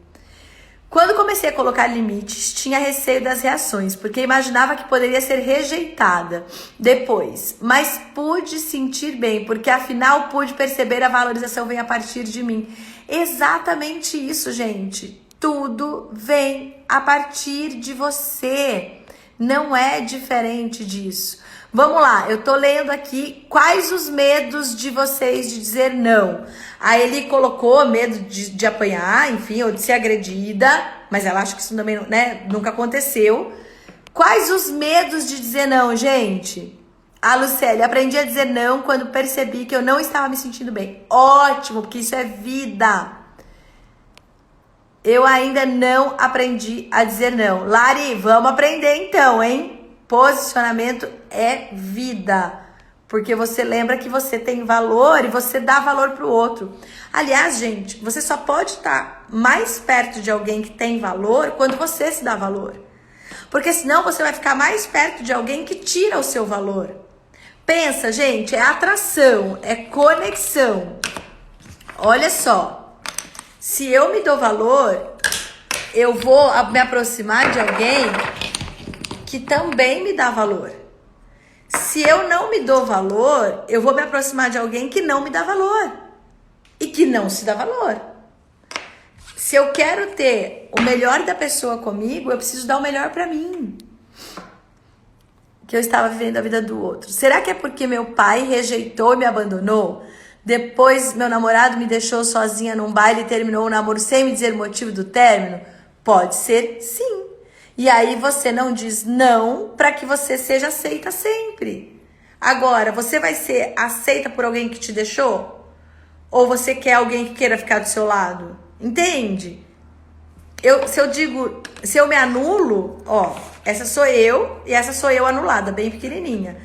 Quando comecei a colocar limites, tinha receio das reações, porque imaginava que poderia ser rejeitada depois. Mas pude sentir bem, porque afinal pude perceber a valorização vem a partir de mim. Exatamente isso, gente. Tudo vem a partir de você. Não é diferente disso. Vamos lá, eu tô lendo aqui quais os medos de vocês de dizer não. Aí ele colocou medo de apanhar, enfim, ou de ser agredida, mas ela acha que isso também, né, nunca aconteceu. Quais os medos de dizer não, gente? A Lucélia, aprendi a dizer não quando percebi que eu não estava me sentindo bem. Ótimo, porque isso é vida. Eu ainda não aprendi a dizer não. Lari, vamos aprender então, hein? Posicionamento é vida. Porque você lembra que você tem valor e você dá valor pro outro. Aliás, gente, você só pode estar mais perto de alguém que tem valor quando você se dá valor. Porque senão você vai ficar mais perto de alguém que tira o seu valor. Pensa, gente, é atração, é conexão. Olha só. Se eu me dou valor, eu vou me aproximar de alguém que também me dá valor. Se eu não me dou valor, eu vou me aproximar de alguém que não me dá valor e que não se dá valor. Se eu quero ter o melhor da pessoa comigo, eu preciso dar o melhor pra mim. Que eu estava vivendo a vida do outro. Será que é porque meu pai rejeitou e me abandonou? Depois meu namorado me deixou sozinha num baile e terminou o namoro sem me dizer o motivo do término? Pode ser, sim. E aí você não diz não para que você seja aceita sempre. Agora, você vai ser aceita por alguém que te deixou? Ou você quer alguém que queira ficar do seu lado? Entende? Se eu me anulo, ó, essa sou eu e essa sou eu anulada, bem pequenininha.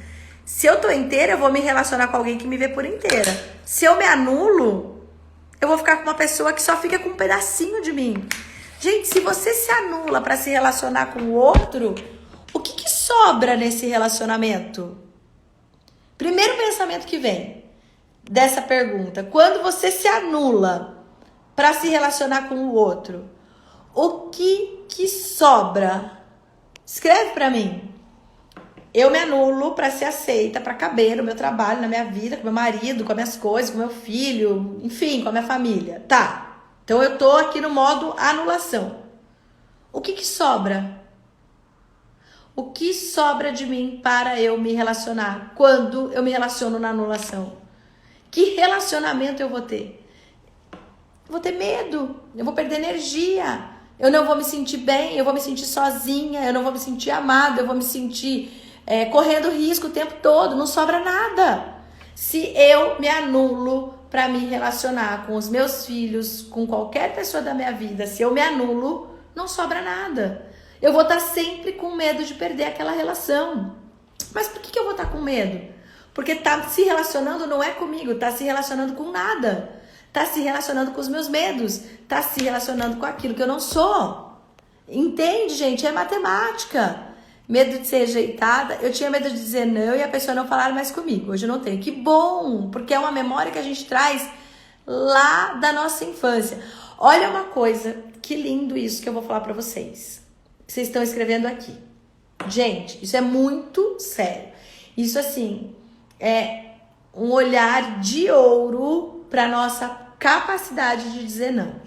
Se eu tô inteira, eu vou me relacionar com alguém que me vê por inteira. Se eu me anulo, eu vou ficar com uma pessoa que só fica com um pedacinho de mim. Gente, se você se anula para se relacionar com o outro, o que sobra nesse relacionamento? Primeiro pensamento que vem dessa pergunta. Quando você se anula para se relacionar com o outro, o que sobra? Escreve para mim. Eu me anulo para ser aceita, para caber no meu trabalho, na minha vida, com meu marido, com as minhas coisas, com meu filho, enfim, com a minha família. Tá. Então eu tô aqui no modo anulação. O que sobra? O que sobra de mim para eu me relacionar quando eu me relaciono na anulação? Que relacionamento eu vou ter? Eu vou ter medo, eu vou perder energia, eu não vou me sentir bem, eu vou me sentir sozinha, eu não vou me sentir amada, eu vou me sentir correndo risco o tempo todo, não sobra nada. Se eu me anulo para me relacionar com os meus filhos, com qualquer pessoa da minha vida, se eu me anulo, não sobra nada. Eu vou estar sempre com medo de perder aquela relação. Mas por que eu vou estar com medo? Porque tá se relacionando não é comigo, tá se relacionando com nada. Tá se relacionando com os meus medos, tá se relacionando com aquilo que eu não sou. Entende, gente? É matemática. Medo de ser rejeitada. Eu tinha medo de dizer não e a pessoa não falar mais comigo. Hoje eu não tenho. Que bom, porque é uma memória que a gente traz lá da nossa infância. Olha uma coisa, que lindo isso que eu vou falar pra vocês. Vocês estão escrevendo aqui. Gente, isso é muito sério. Isso, assim, é um olhar de ouro pra nossa capacidade de dizer não.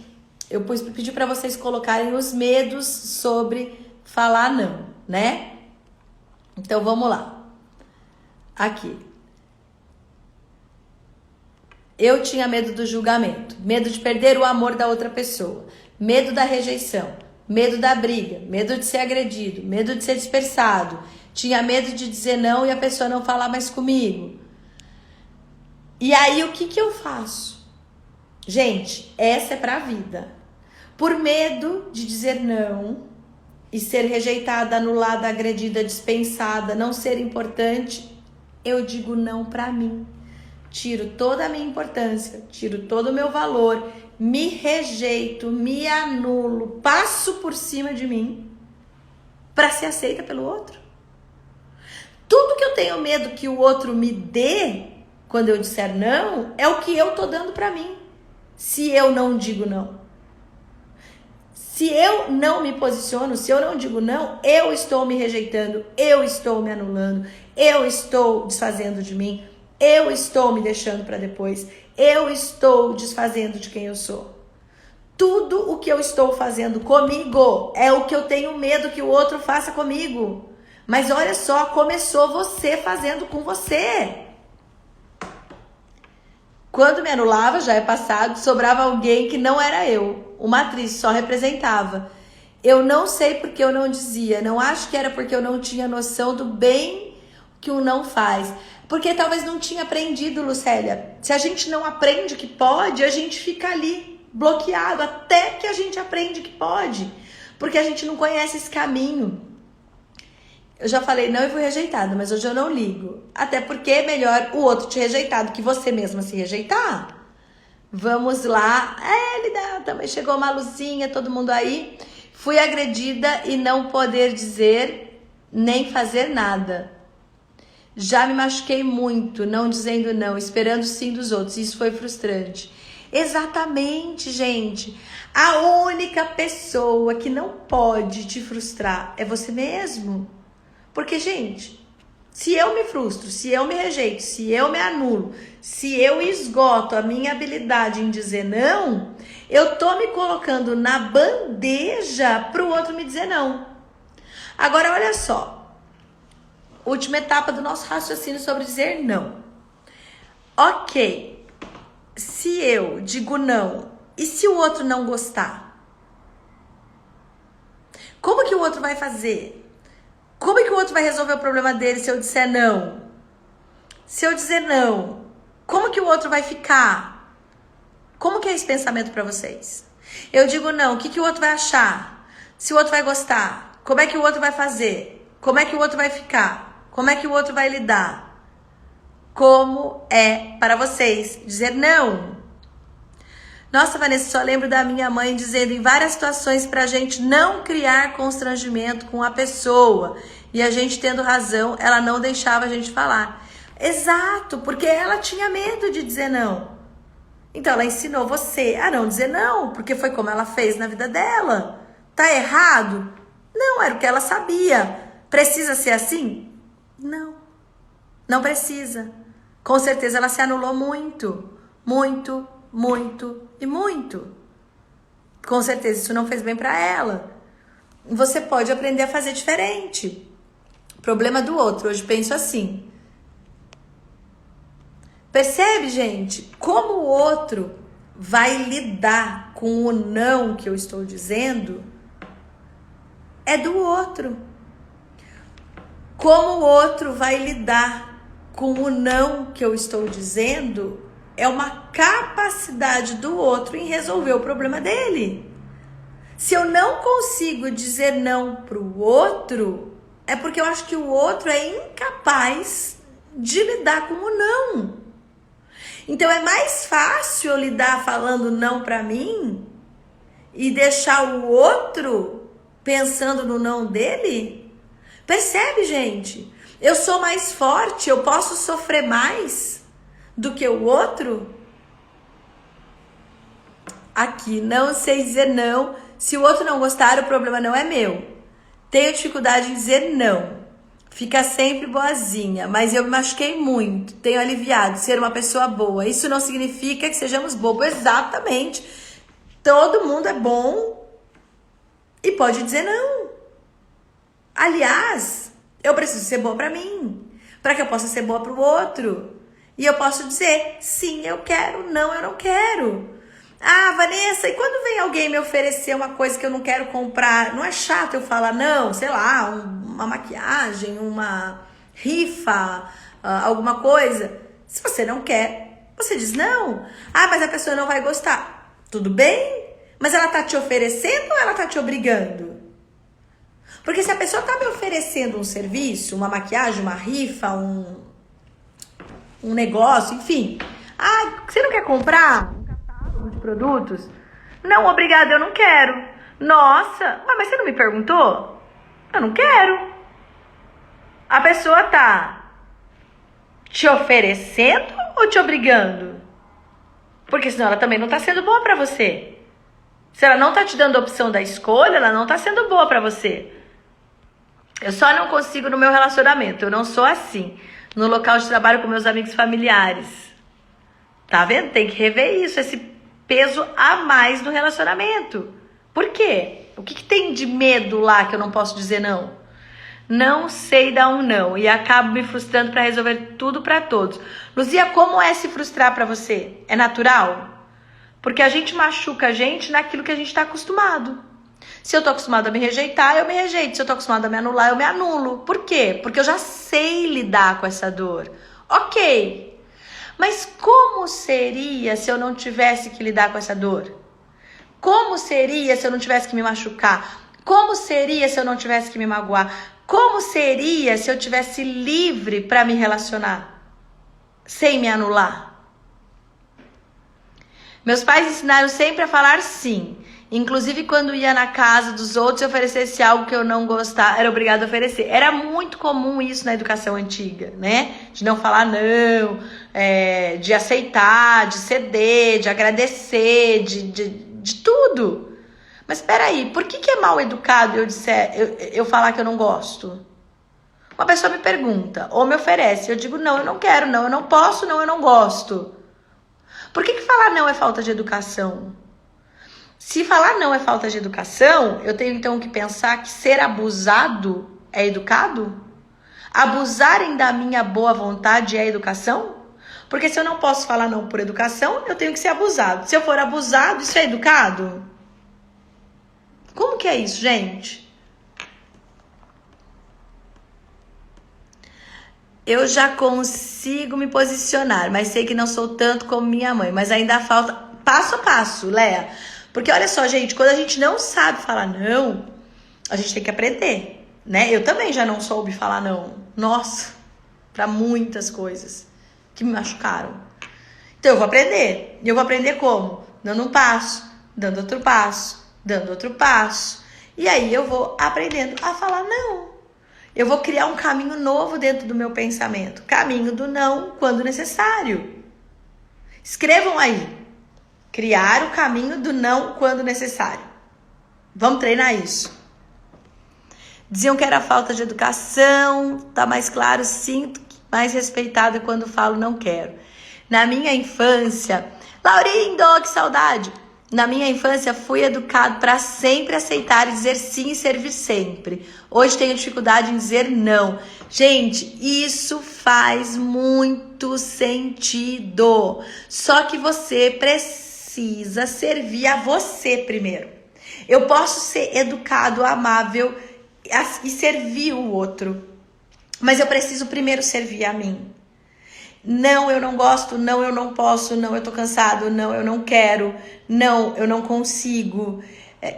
Eu pedi pra vocês colocarem os medos sobre falar não, né? Então, vamos lá. Aqui. Eu tinha medo do julgamento, medo de perder o amor da outra pessoa, medo da rejeição, medo da briga, medo de ser agredido, medo de ser dispersado. Tinha medo de dizer não e a pessoa não falar mais comigo. E aí, o que eu faço? Gente, essa é pra vida. Por medo de dizer não e ser rejeitada, anulada, agredida, dispensada, não ser importante, eu digo não pra mim. Tiro toda a minha importância, tiro todo o meu valor, me rejeito, me anulo, passo por cima de mim pra ser aceita pelo outro. Tudo que eu tenho medo que o outro me dê quando eu disser não, é o que eu tô dando pra mim. Se eu não digo não. Se eu não me posiciono, se eu não digo não, eu estou me rejeitando, eu estou me anulando, eu estou desfazendo de mim, eu estou me deixando para depois, eu estou desfazendo de quem eu sou. Tudo o que eu estou fazendo comigo é o que eu tenho medo que o outro faça comigo. Mas olha só, começou você fazendo com você. Quando me anulava, já é passado, sobrava alguém que não era eu. Uma atriz só representava. Eu não sei porque eu não dizia. Não acho que era porque eu não tinha noção do bem que o não faz. Porque talvez não tinha aprendido, Lucélia. Se a gente não aprende que pode, a gente fica ali bloqueado até que a gente aprende que pode. Porque a gente não conhece esse caminho. Eu já falei não e fui rejeitada, mas hoje eu não ligo. Até porque é melhor o outro te rejeitar do que você mesma se rejeitar. Vamos lá. Também chegou uma luzinha, todo mundo aí. Fui agredida e não poder dizer nem fazer nada. Já me machuquei muito, não dizendo não, esperando sim dos outros. Isso foi frustrante. Exatamente, gente. A única pessoa que não pode te frustrar é você mesmo. Porque, gente, se eu me frustro, se eu me rejeito, se eu me anulo, se eu esgoto a minha habilidade em dizer não, eu tô me colocando na bandeja pro outro me dizer não. Agora, olha só. Última etapa do nosso raciocínio sobre dizer não. Ok. Se eu digo não, e se o outro não gostar? Como que o outro vai fazer? Como é que o outro vai resolver o problema dele se eu disser não? Se eu dizer não, como que o outro vai ficar? Como que é esse pensamento para vocês? Eu digo não, o que o outro vai achar? Se o outro vai gostar? Como é que o outro vai fazer? Como é que o outro vai ficar? Como é que o outro vai lidar? Como é para vocês dizer não? Nossa, Vanessa, só lembro da minha mãe dizendo em várias situações pra gente não criar constrangimento com a pessoa. E a gente tendo razão, ela não deixava a gente falar. Exato, porque ela tinha medo de dizer não. Então ela ensinou você a não dizer não, porque foi como ela fez na vida dela. Tá errado? Não, era o que ela sabia. Precisa ser assim? Não. Não precisa. Com certeza ela se anulou muito. Muito, muito e muito. Com certeza isso não fez bem para ela. Você pode aprender a fazer diferente. Problema do outro. Hoje penso assim. Percebe, gente? Como o outro vai lidar com o não que eu estou dizendo é do outro. Como o outro vai lidar com o não que eu estou dizendo é uma capacidade do outro em resolver o problema dele. Se eu não consigo dizer não para o outro, é porque eu acho que o outro é incapaz de lidar com o não. Então é mais fácil eu lidar falando não para mim e deixar o outro pensando no não dele? Percebe, gente? Eu sou mais forte, eu posso sofrer mais do que o outro? Aqui, não sei dizer não. Se o outro não gostar, o problema não é meu. Tenho dificuldade em dizer não. Fica sempre boazinha, mas eu me machuquei muito. Tenho aliviado ser uma pessoa boa. Isso não significa que sejamos bobos. Exatamente. Todo mundo é bom e pode dizer não. Aliás, eu preciso ser boa pra mim, para que eu possa ser boa pro outro. E eu posso dizer, sim, eu quero, não, eu não quero. Ah, Vanessa, e quando vem alguém me oferecer uma coisa que eu não quero comprar, não é chato eu falar não? Sei lá, uma maquiagem, uma rifa, alguma coisa. Se você não quer, você diz não. Ah, mas a pessoa não vai gostar. Tudo bem, mas ela tá te oferecendo ou ela tá te obrigando? Porque se a pessoa tá me oferecendo um serviço, uma maquiagem, uma rifa, um negócio, enfim. Ah, você não quer comprar um catálogo de produtos? Não, obrigada, eu não quero. Nossa, mas você não me perguntou? Eu não quero. A pessoa tá te oferecendo ou te obrigando? Porque senão ela também não tá sendo boa pra você. Se ela não tá te dando a opção da escolha, ela não tá sendo boa pra você. Eu só não consigo no meu relacionamento. Eu não sou assim. No local de trabalho com meus amigos familiares. Tá vendo? Tem que rever isso. Esse peso a mais no relacionamento. Por quê? O que tem de medo lá que eu não posso dizer não? Não sei dar um não. E acabo me frustrando pra resolver tudo pra todos. Luzia, como é se frustrar pra você? É natural? Porque a gente machuca a gente naquilo que a gente tá acostumado. Se eu tô acostumado a me rejeitar, eu me rejeito. Se eu tô acostumado a me anular, eu me anulo. Por quê? Porque eu já sei lidar com essa dor. Ok. Mas como seria se eu não tivesse que lidar com essa dor? Como seria se eu não tivesse que me machucar? Como seria se eu não tivesse que me magoar? Como seria se eu tivesse livre para me relacionar? Sem me anular? Meus pais ensinaram sempre a falar sim. Inclusive, quando ia na casa dos outros e oferecesse algo que eu não gostava, era obrigado a oferecer. Era muito comum isso na educação antiga, né? De não falar não, de aceitar, de ceder, de agradecer, de tudo. Mas peraí, por que é mal educado eu falar que eu não gosto? Uma pessoa me pergunta ou me oferece, eu digo não, eu não quero, não, eu não posso, não, eu não gosto. Por que falar não é falta de educação? Se falar não é falta de educação, eu tenho então que pensar que ser abusado é educado? Abusarem da minha boa vontade é educação? Porque se eu não posso falar não por educação, eu tenho que ser abusado. Se eu for abusado, isso é educado? Como que é isso, gente? Eu já consigo me posicionar, mas sei que não sou tanto como minha mãe. Mas ainda falta passo a passo, Léa. Porque olha só, gente, quando a gente não sabe falar não, a gente tem que aprender, né? Eu também já não soube falar não. Nossa, pra muitas coisas que me machucaram. Então eu vou aprender. E eu vou aprender como? Dando um passo, dando outro passo, dando outro passo. E aí eu vou aprendendo a falar não. Eu vou criar um caminho novo dentro do meu pensamento. Caminho do não quando necessário. Escrevam aí. Criar o caminho do não quando necessário. Vamos treinar isso. Diziam que era falta de educação. Tá mais claro, sinto mais respeitada quando falo não quero. Na minha infância... Laurindo, que saudade! Na minha infância, fui educado para sempre aceitar e dizer sim e servir sempre. Hoje tenho dificuldade em dizer não. Gente, isso faz muito sentido. Só que você precisa servir a você primeiro. Eu posso ser educado, amável e servir o outro. Mas eu preciso primeiro servir a mim. Não, eu não gosto, não, eu não posso, não, eu tô cansado, não, eu não quero, não, eu não consigo.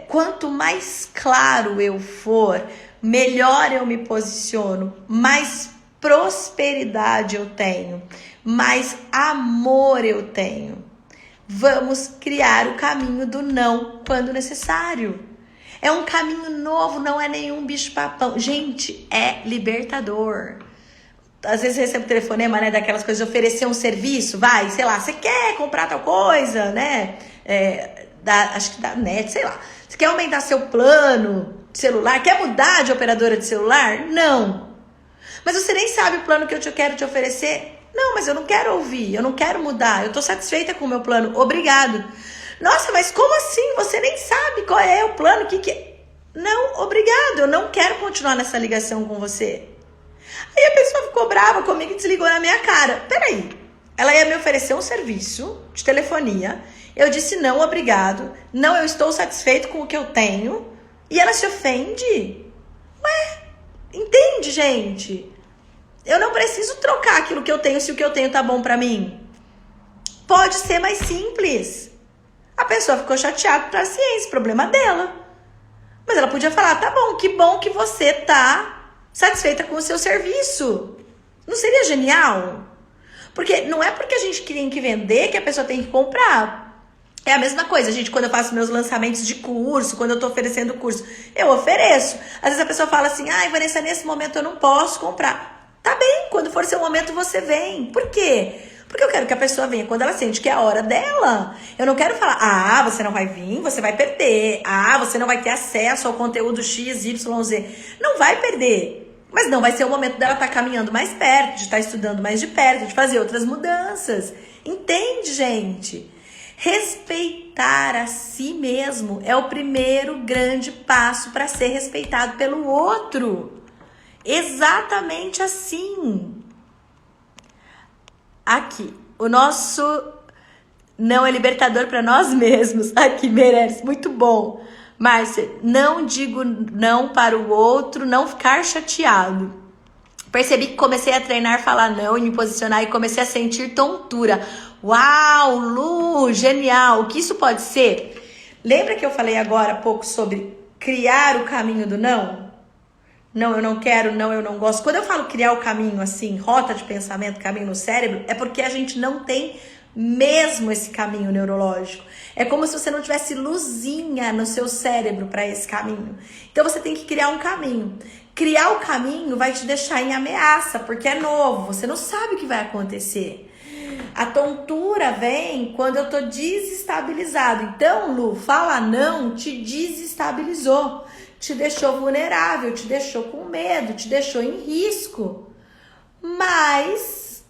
Quanto mais claro eu for, melhor eu me posiciono, mais prosperidade eu tenho, mais amor eu tenho. Vamos criar o caminho do não quando necessário. É um caminho novo, não é nenhum bicho-papão. Gente, é libertador. Às vezes eu recebo telefonema, né, daquelas coisas de oferecer um serviço, vai, sei lá, você quer comprar tal coisa, né, acho que da net, sei lá. Você quer aumentar seu plano de celular, quer mudar de operadora de celular? Não. Mas você nem sabe o plano que eu quero te oferecer? Não, mas eu não quero ouvir, eu não quero mudar, eu tô satisfeita com o meu plano, obrigado. Nossa, mas como assim? Você nem sabe qual é o plano, que é? Não, obrigado, eu não quero continuar nessa ligação com você. Aí a pessoa ficou brava comigo e desligou na minha cara. Peraí, ela ia me oferecer um serviço de telefonia. Eu disse não, obrigado. Não, eu estou satisfeito com o que eu tenho. E ela se ofende. Ué, entende, gente? Eu não preciso trocar aquilo que eu tenho se o que eu tenho tá bom pra mim. Pode ser mais simples. A pessoa ficou chateada pra ciência, problema dela. Mas ela podia falar, tá bom que você tá satisfeita com o seu serviço. Não seria genial? Porque não é porque a gente tem que vender que a pessoa tem que comprar. É a mesma coisa, gente, quando eu faço meus lançamentos de curso, quando eu tô oferecendo curso, eu ofereço. Às vezes a pessoa fala assim, ai, Vanessa, nesse momento eu não posso comprar. Tá bem, quando for seu momento você vem. Por quê? Porque eu quero que a pessoa venha quando ela sente que é a hora dela. Eu não quero falar, você não vai vir, você vai perder. Você não vai ter acesso ao conteúdo X, Y, Z. Não vai perder. Mas não vai ser o momento dela estar caminhando mais perto, de estar estudando mais de perto, de fazer outras mudanças. Entende, gente? Respeitar a si mesmo é o primeiro grande passo para ser respeitado pelo outro. Exatamente assim. Aqui, o nosso não é libertador para nós mesmos. Aqui, Meirelles, muito bom. Márcia, não digo não para o outro, não ficar chateado. Percebi que comecei a treinar, falar não e me posicionar e comecei a sentir tontura. Uau, Lu, genial. O que isso pode ser? Lembra que eu falei agora há pouco sobre criar o caminho do não? Não, eu não quero, não, eu não gosto. Quando eu falo criar o caminho assim, rota de pensamento, caminho no cérebro, é porque a gente não tem mesmo esse caminho neurológico. É como se você não tivesse luzinha no seu cérebro para esse caminho. Então você tem que criar um caminho. Criar o caminho vai te deixar em ameaça, porque é novo, você não sabe o que vai acontecer. A tontura vem quando eu tô desestabilizado. Então, Lu, falar não te desestabilizou. Te deixou vulnerável, te deixou com medo, te deixou em risco. Mas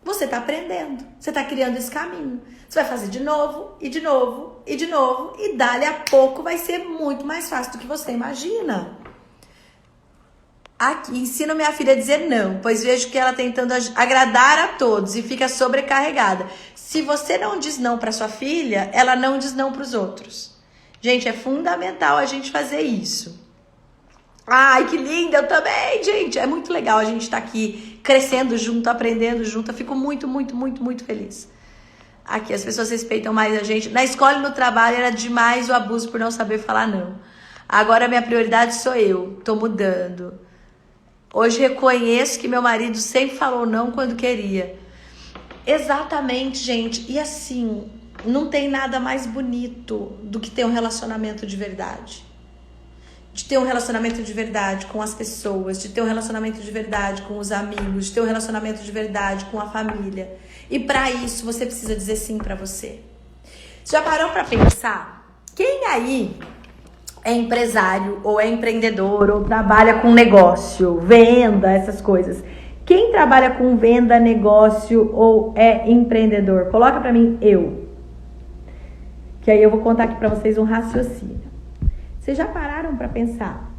você tá aprendendo, você tá criando esse caminho. Você vai fazer de novo, e de novo, e de novo, e dali a pouco vai ser muito mais fácil do que você imagina. Aqui, ensino minha filha a dizer não, pois vejo que ela tentando agradar a todos e fica sobrecarregada. Se você não diz não para sua filha, ela não diz não para os outros. Gente, é fundamental a gente fazer isso. Ai, que linda, eu também, gente. É muito legal a gente estar aqui crescendo junto, aprendendo junto. Eu fico muito, muito, muito, muito feliz. Aqui, as pessoas respeitam mais a gente. Na escola e no trabalho era demais o abuso por não saber falar não. Agora a minha prioridade sou eu, tô mudando. Hoje reconheço que meu marido sempre falou não quando queria. Exatamente, gente. E assim, não tem nada mais bonito do que ter um relacionamento de verdade. De ter um relacionamento de verdade com as pessoas, de ter um relacionamento de verdade com os amigos, de ter um relacionamento de verdade com a família. E para isso você precisa dizer sim para você. Você já parou para pensar? Quem aí é empresário ou é empreendedor ou trabalha com negócio, venda, essas coisas? Quem trabalha com venda, negócio ou é empreendedor? Coloca para mim eu. Que aí eu vou contar aqui para vocês um raciocínio. Vocês já pararam para pensar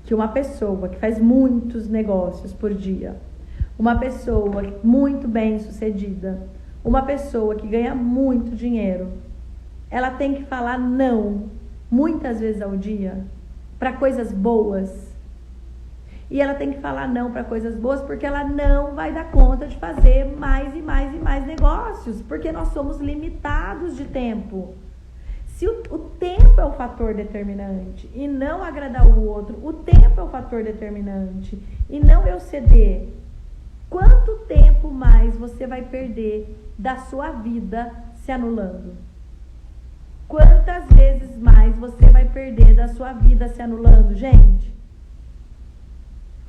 que uma pessoa que faz muitos negócios por dia, uma pessoa muito bem sucedida, uma pessoa que ganha muito dinheiro, ela tem que falar não muitas vezes ao dia para coisas boas? E ela tem que falar não para coisas boas porque ela não vai dar conta de fazer mais e mais e mais negócios, porque nós somos limitados de tempo. Se o tempo é o fator determinante e não agradar o outro, o tempo é o fator determinante e não eu ceder, quanto tempo mais você vai perder da sua vida se anulando? Quantas vezes mais você vai perder da sua vida se anulando, gente?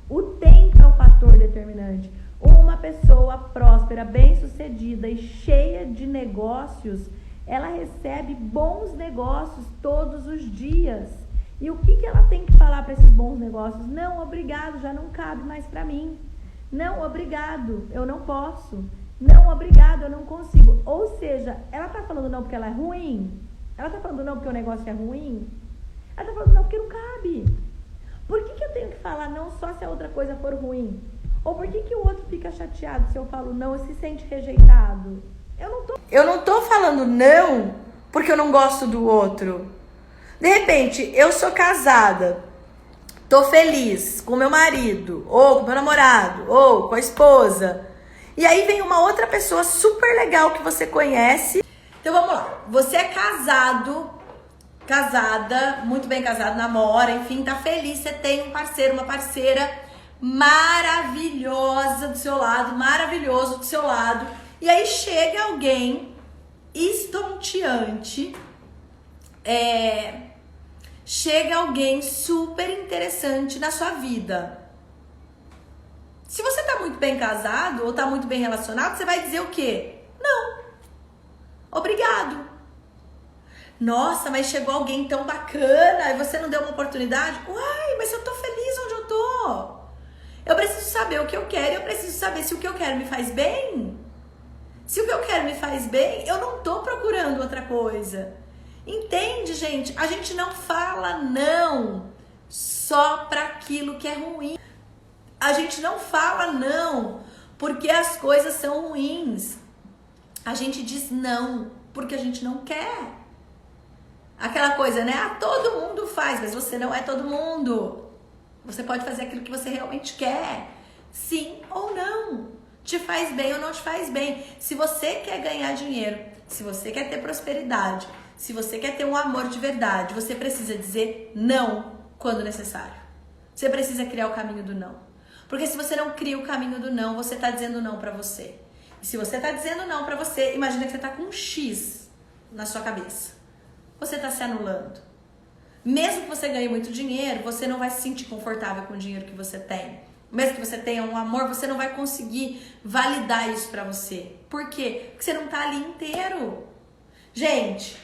O tempo é o fator determinante. Uma pessoa próspera, bem-sucedida e cheia de negócios, ela recebe bons negócios todos os dias. E o que ela tem que falar para esses bons negócios? Não, obrigado, já não cabe mais para mim. Não, obrigado, eu não posso. Não, obrigado, eu não consigo. Ou seja, ela tá falando não porque ela é ruim? Ela tá falando não porque o negócio é ruim? Ela tá falando não porque não cabe. Por que eu tenho que falar não só se a outra coisa for ruim? Ou por que o outro fica chateado se eu falo não e se sente rejeitado? Eu não tô falando não porque eu não gosto do outro. De repente, eu sou casada, tô feliz com meu marido, ou com meu namorado, ou com a esposa. E aí vem uma outra pessoa super legal que você conhece. Então vamos lá. Você é casado, casada, muito bem casado, namora, enfim, tá feliz. Você tem um parceiro, uma parceira maravilhosa do seu lado, maravilhoso do seu lado. E aí chega alguém estonteante, chega alguém super interessante na sua vida. Se você tá muito bem casado ou tá muito bem relacionado, você vai dizer o quê? Não. Obrigado. Nossa, mas chegou alguém tão bacana e você não deu uma oportunidade? Uai, mas eu tô feliz onde eu tô. Eu preciso saber o que eu quero e eu preciso saber se o que eu quero me faz bem. Se o que eu quero me faz bem, eu não tô procurando outra coisa. Entende, gente? A gente não fala não só para aquilo que é ruim. A gente não fala não porque as coisas são ruins. A gente diz não porque a gente não quer. Aquela coisa, né? Ah, todo mundo faz, mas você não é todo mundo. Você pode fazer aquilo que você realmente quer. Sim ou não. Te faz bem ou não te faz bem. Se você quer ganhar dinheiro, se você quer ter prosperidade, se você quer ter um amor de verdade, você precisa dizer não quando necessário. Você precisa criar o caminho do não. Porque se você não cria o caminho do não, você tá dizendo não pra você. E se você tá dizendo não pra você, imagina que você tá com um X na sua cabeça. Você tá se anulando. Mesmo que você ganhe muito dinheiro, você não vai se sentir confortável com o dinheiro que você tem. Mesmo que você tenha um amor, você não vai conseguir validar isso pra você. Por quê? Porque você não tá ali inteiro. Gente,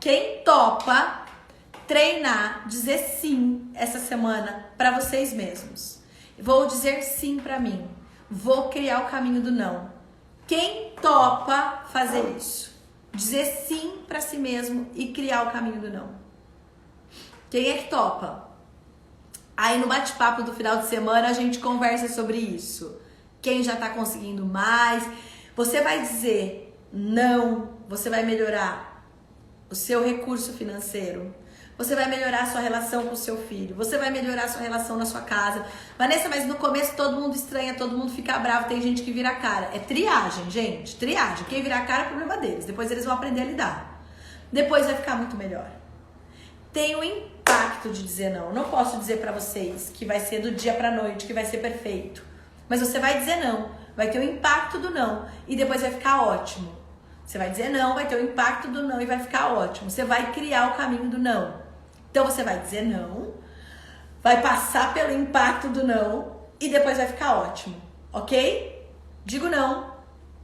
quem topa treinar, dizer sim essa semana pra vocês mesmos? Vou dizer sim pra mim. Vou criar o caminho do não. Quem topa fazer isso? Dizer sim pra si mesmo e criar o caminho do não. Quem é que topa? Aí no bate-papo do final de semana a gente conversa sobre isso. Quem já tá conseguindo mais. Você vai dizer não, você vai melhorar o seu recurso financeiro. Você vai melhorar a sua relação com o seu filho. Você vai melhorar a sua relação na sua casa. Vanessa, mas no começo todo mundo estranha, todo mundo fica bravo, tem gente que vira a cara. É triagem, gente, triagem. Quem virar a cara é problema deles. Depois eles vão aprender a lidar. Depois vai ficar muito melhor. Tem o impacto de dizer não. Não posso dizer pra vocês que vai ser do dia pra noite, que vai ser perfeito. Mas você vai dizer não. Vai ter o impacto do não. E depois vai ficar ótimo. Você vai dizer não, vai ter o impacto do não e vai ficar ótimo. Você vai criar o caminho do não. Então você vai dizer não, vai passar pelo impacto do não e depois vai ficar ótimo, ok? Digo não,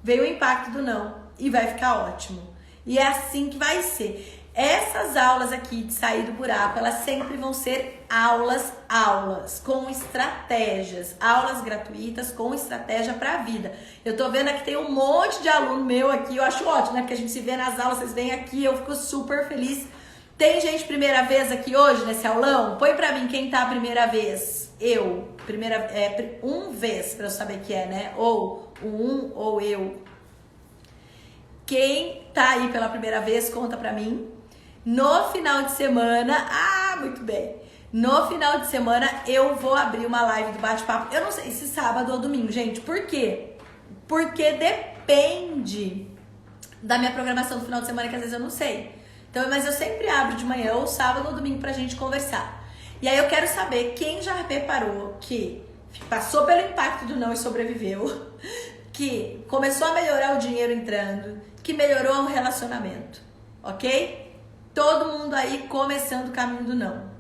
veio o impacto do não e vai ficar ótimo. E é assim que vai ser. Essas aulas aqui de sair do buraco, elas sempre vão ser aulas com estratégias, aulas gratuitas com estratégia para a vida. Eu tô vendo aqui tem um monte de aluno meu aqui, eu acho ótimo, né? Porque a gente se vê nas aulas, vocês vêm aqui, eu fico super feliz. Tem gente primeira vez aqui hoje nesse aulão? Põe pra mim quem tá a primeira vez. Eu. Primeira, vez, pra eu saber que é, né? Ou o ou eu. Quem tá aí pela primeira vez, conta pra mim. No final de semana, muito bem. No final de semana eu vou abrir uma live do bate-papo. Eu não sei se sábado ou domingo, gente. Por quê? Porque depende da minha programação do final de semana, que às vezes eu não sei. Então, mas eu sempre abro de manhã, ou sábado ou domingo, pra gente conversar. E aí eu quero saber quem já reparou que passou pelo impacto do não e sobreviveu, que começou a melhorar o dinheiro entrando, que melhorou o relacionamento, ok? Todo mundo aí começando o caminho do não.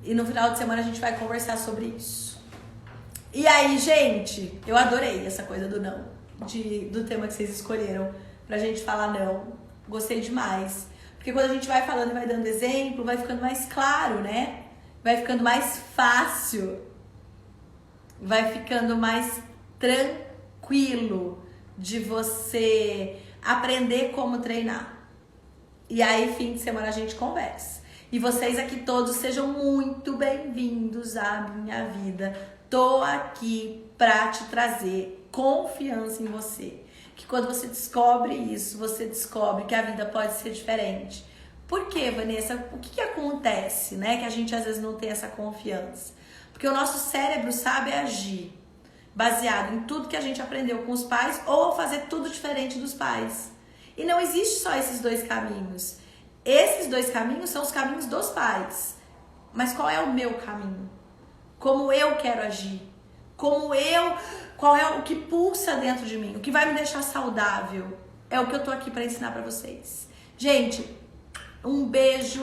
E no final de semana a gente vai conversar sobre isso. E aí, gente, eu adorei essa coisa do não, do tema que vocês escolheram pra gente falar não. Gostei demais. Porque quando a gente vai falando e vai dando exemplo, vai ficando mais claro, né? Vai ficando mais fácil. Vai ficando mais tranquilo de você aprender como treinar. E aí, fim de semana, a gente conversa. E vocês aqui todos sejam muito bem-vindos à minha vida. Tô aqui pra te trazer confiança em você. Que quando você descobre isso, você descobre que a vida pode ser diferente. Por quê, Vanessa? O que acontece, né? Que a gente às vezes não tem essa confiança. Porque o nosso cérebro sabe agir baseado em tudo que a gente aprendeu com os pais ou fazer tudo diferente dos pais. E não existe só esses dois caminhos. Esses dois caminhos são os caminhos dos pais. Mas qual é o meu caminho? Como eu quero agir? Qual é o que pulsa dentro de mim? O que vai me deixar saudável? É o que eu tô aqui para ensinar para vocês. Gente, um beijo.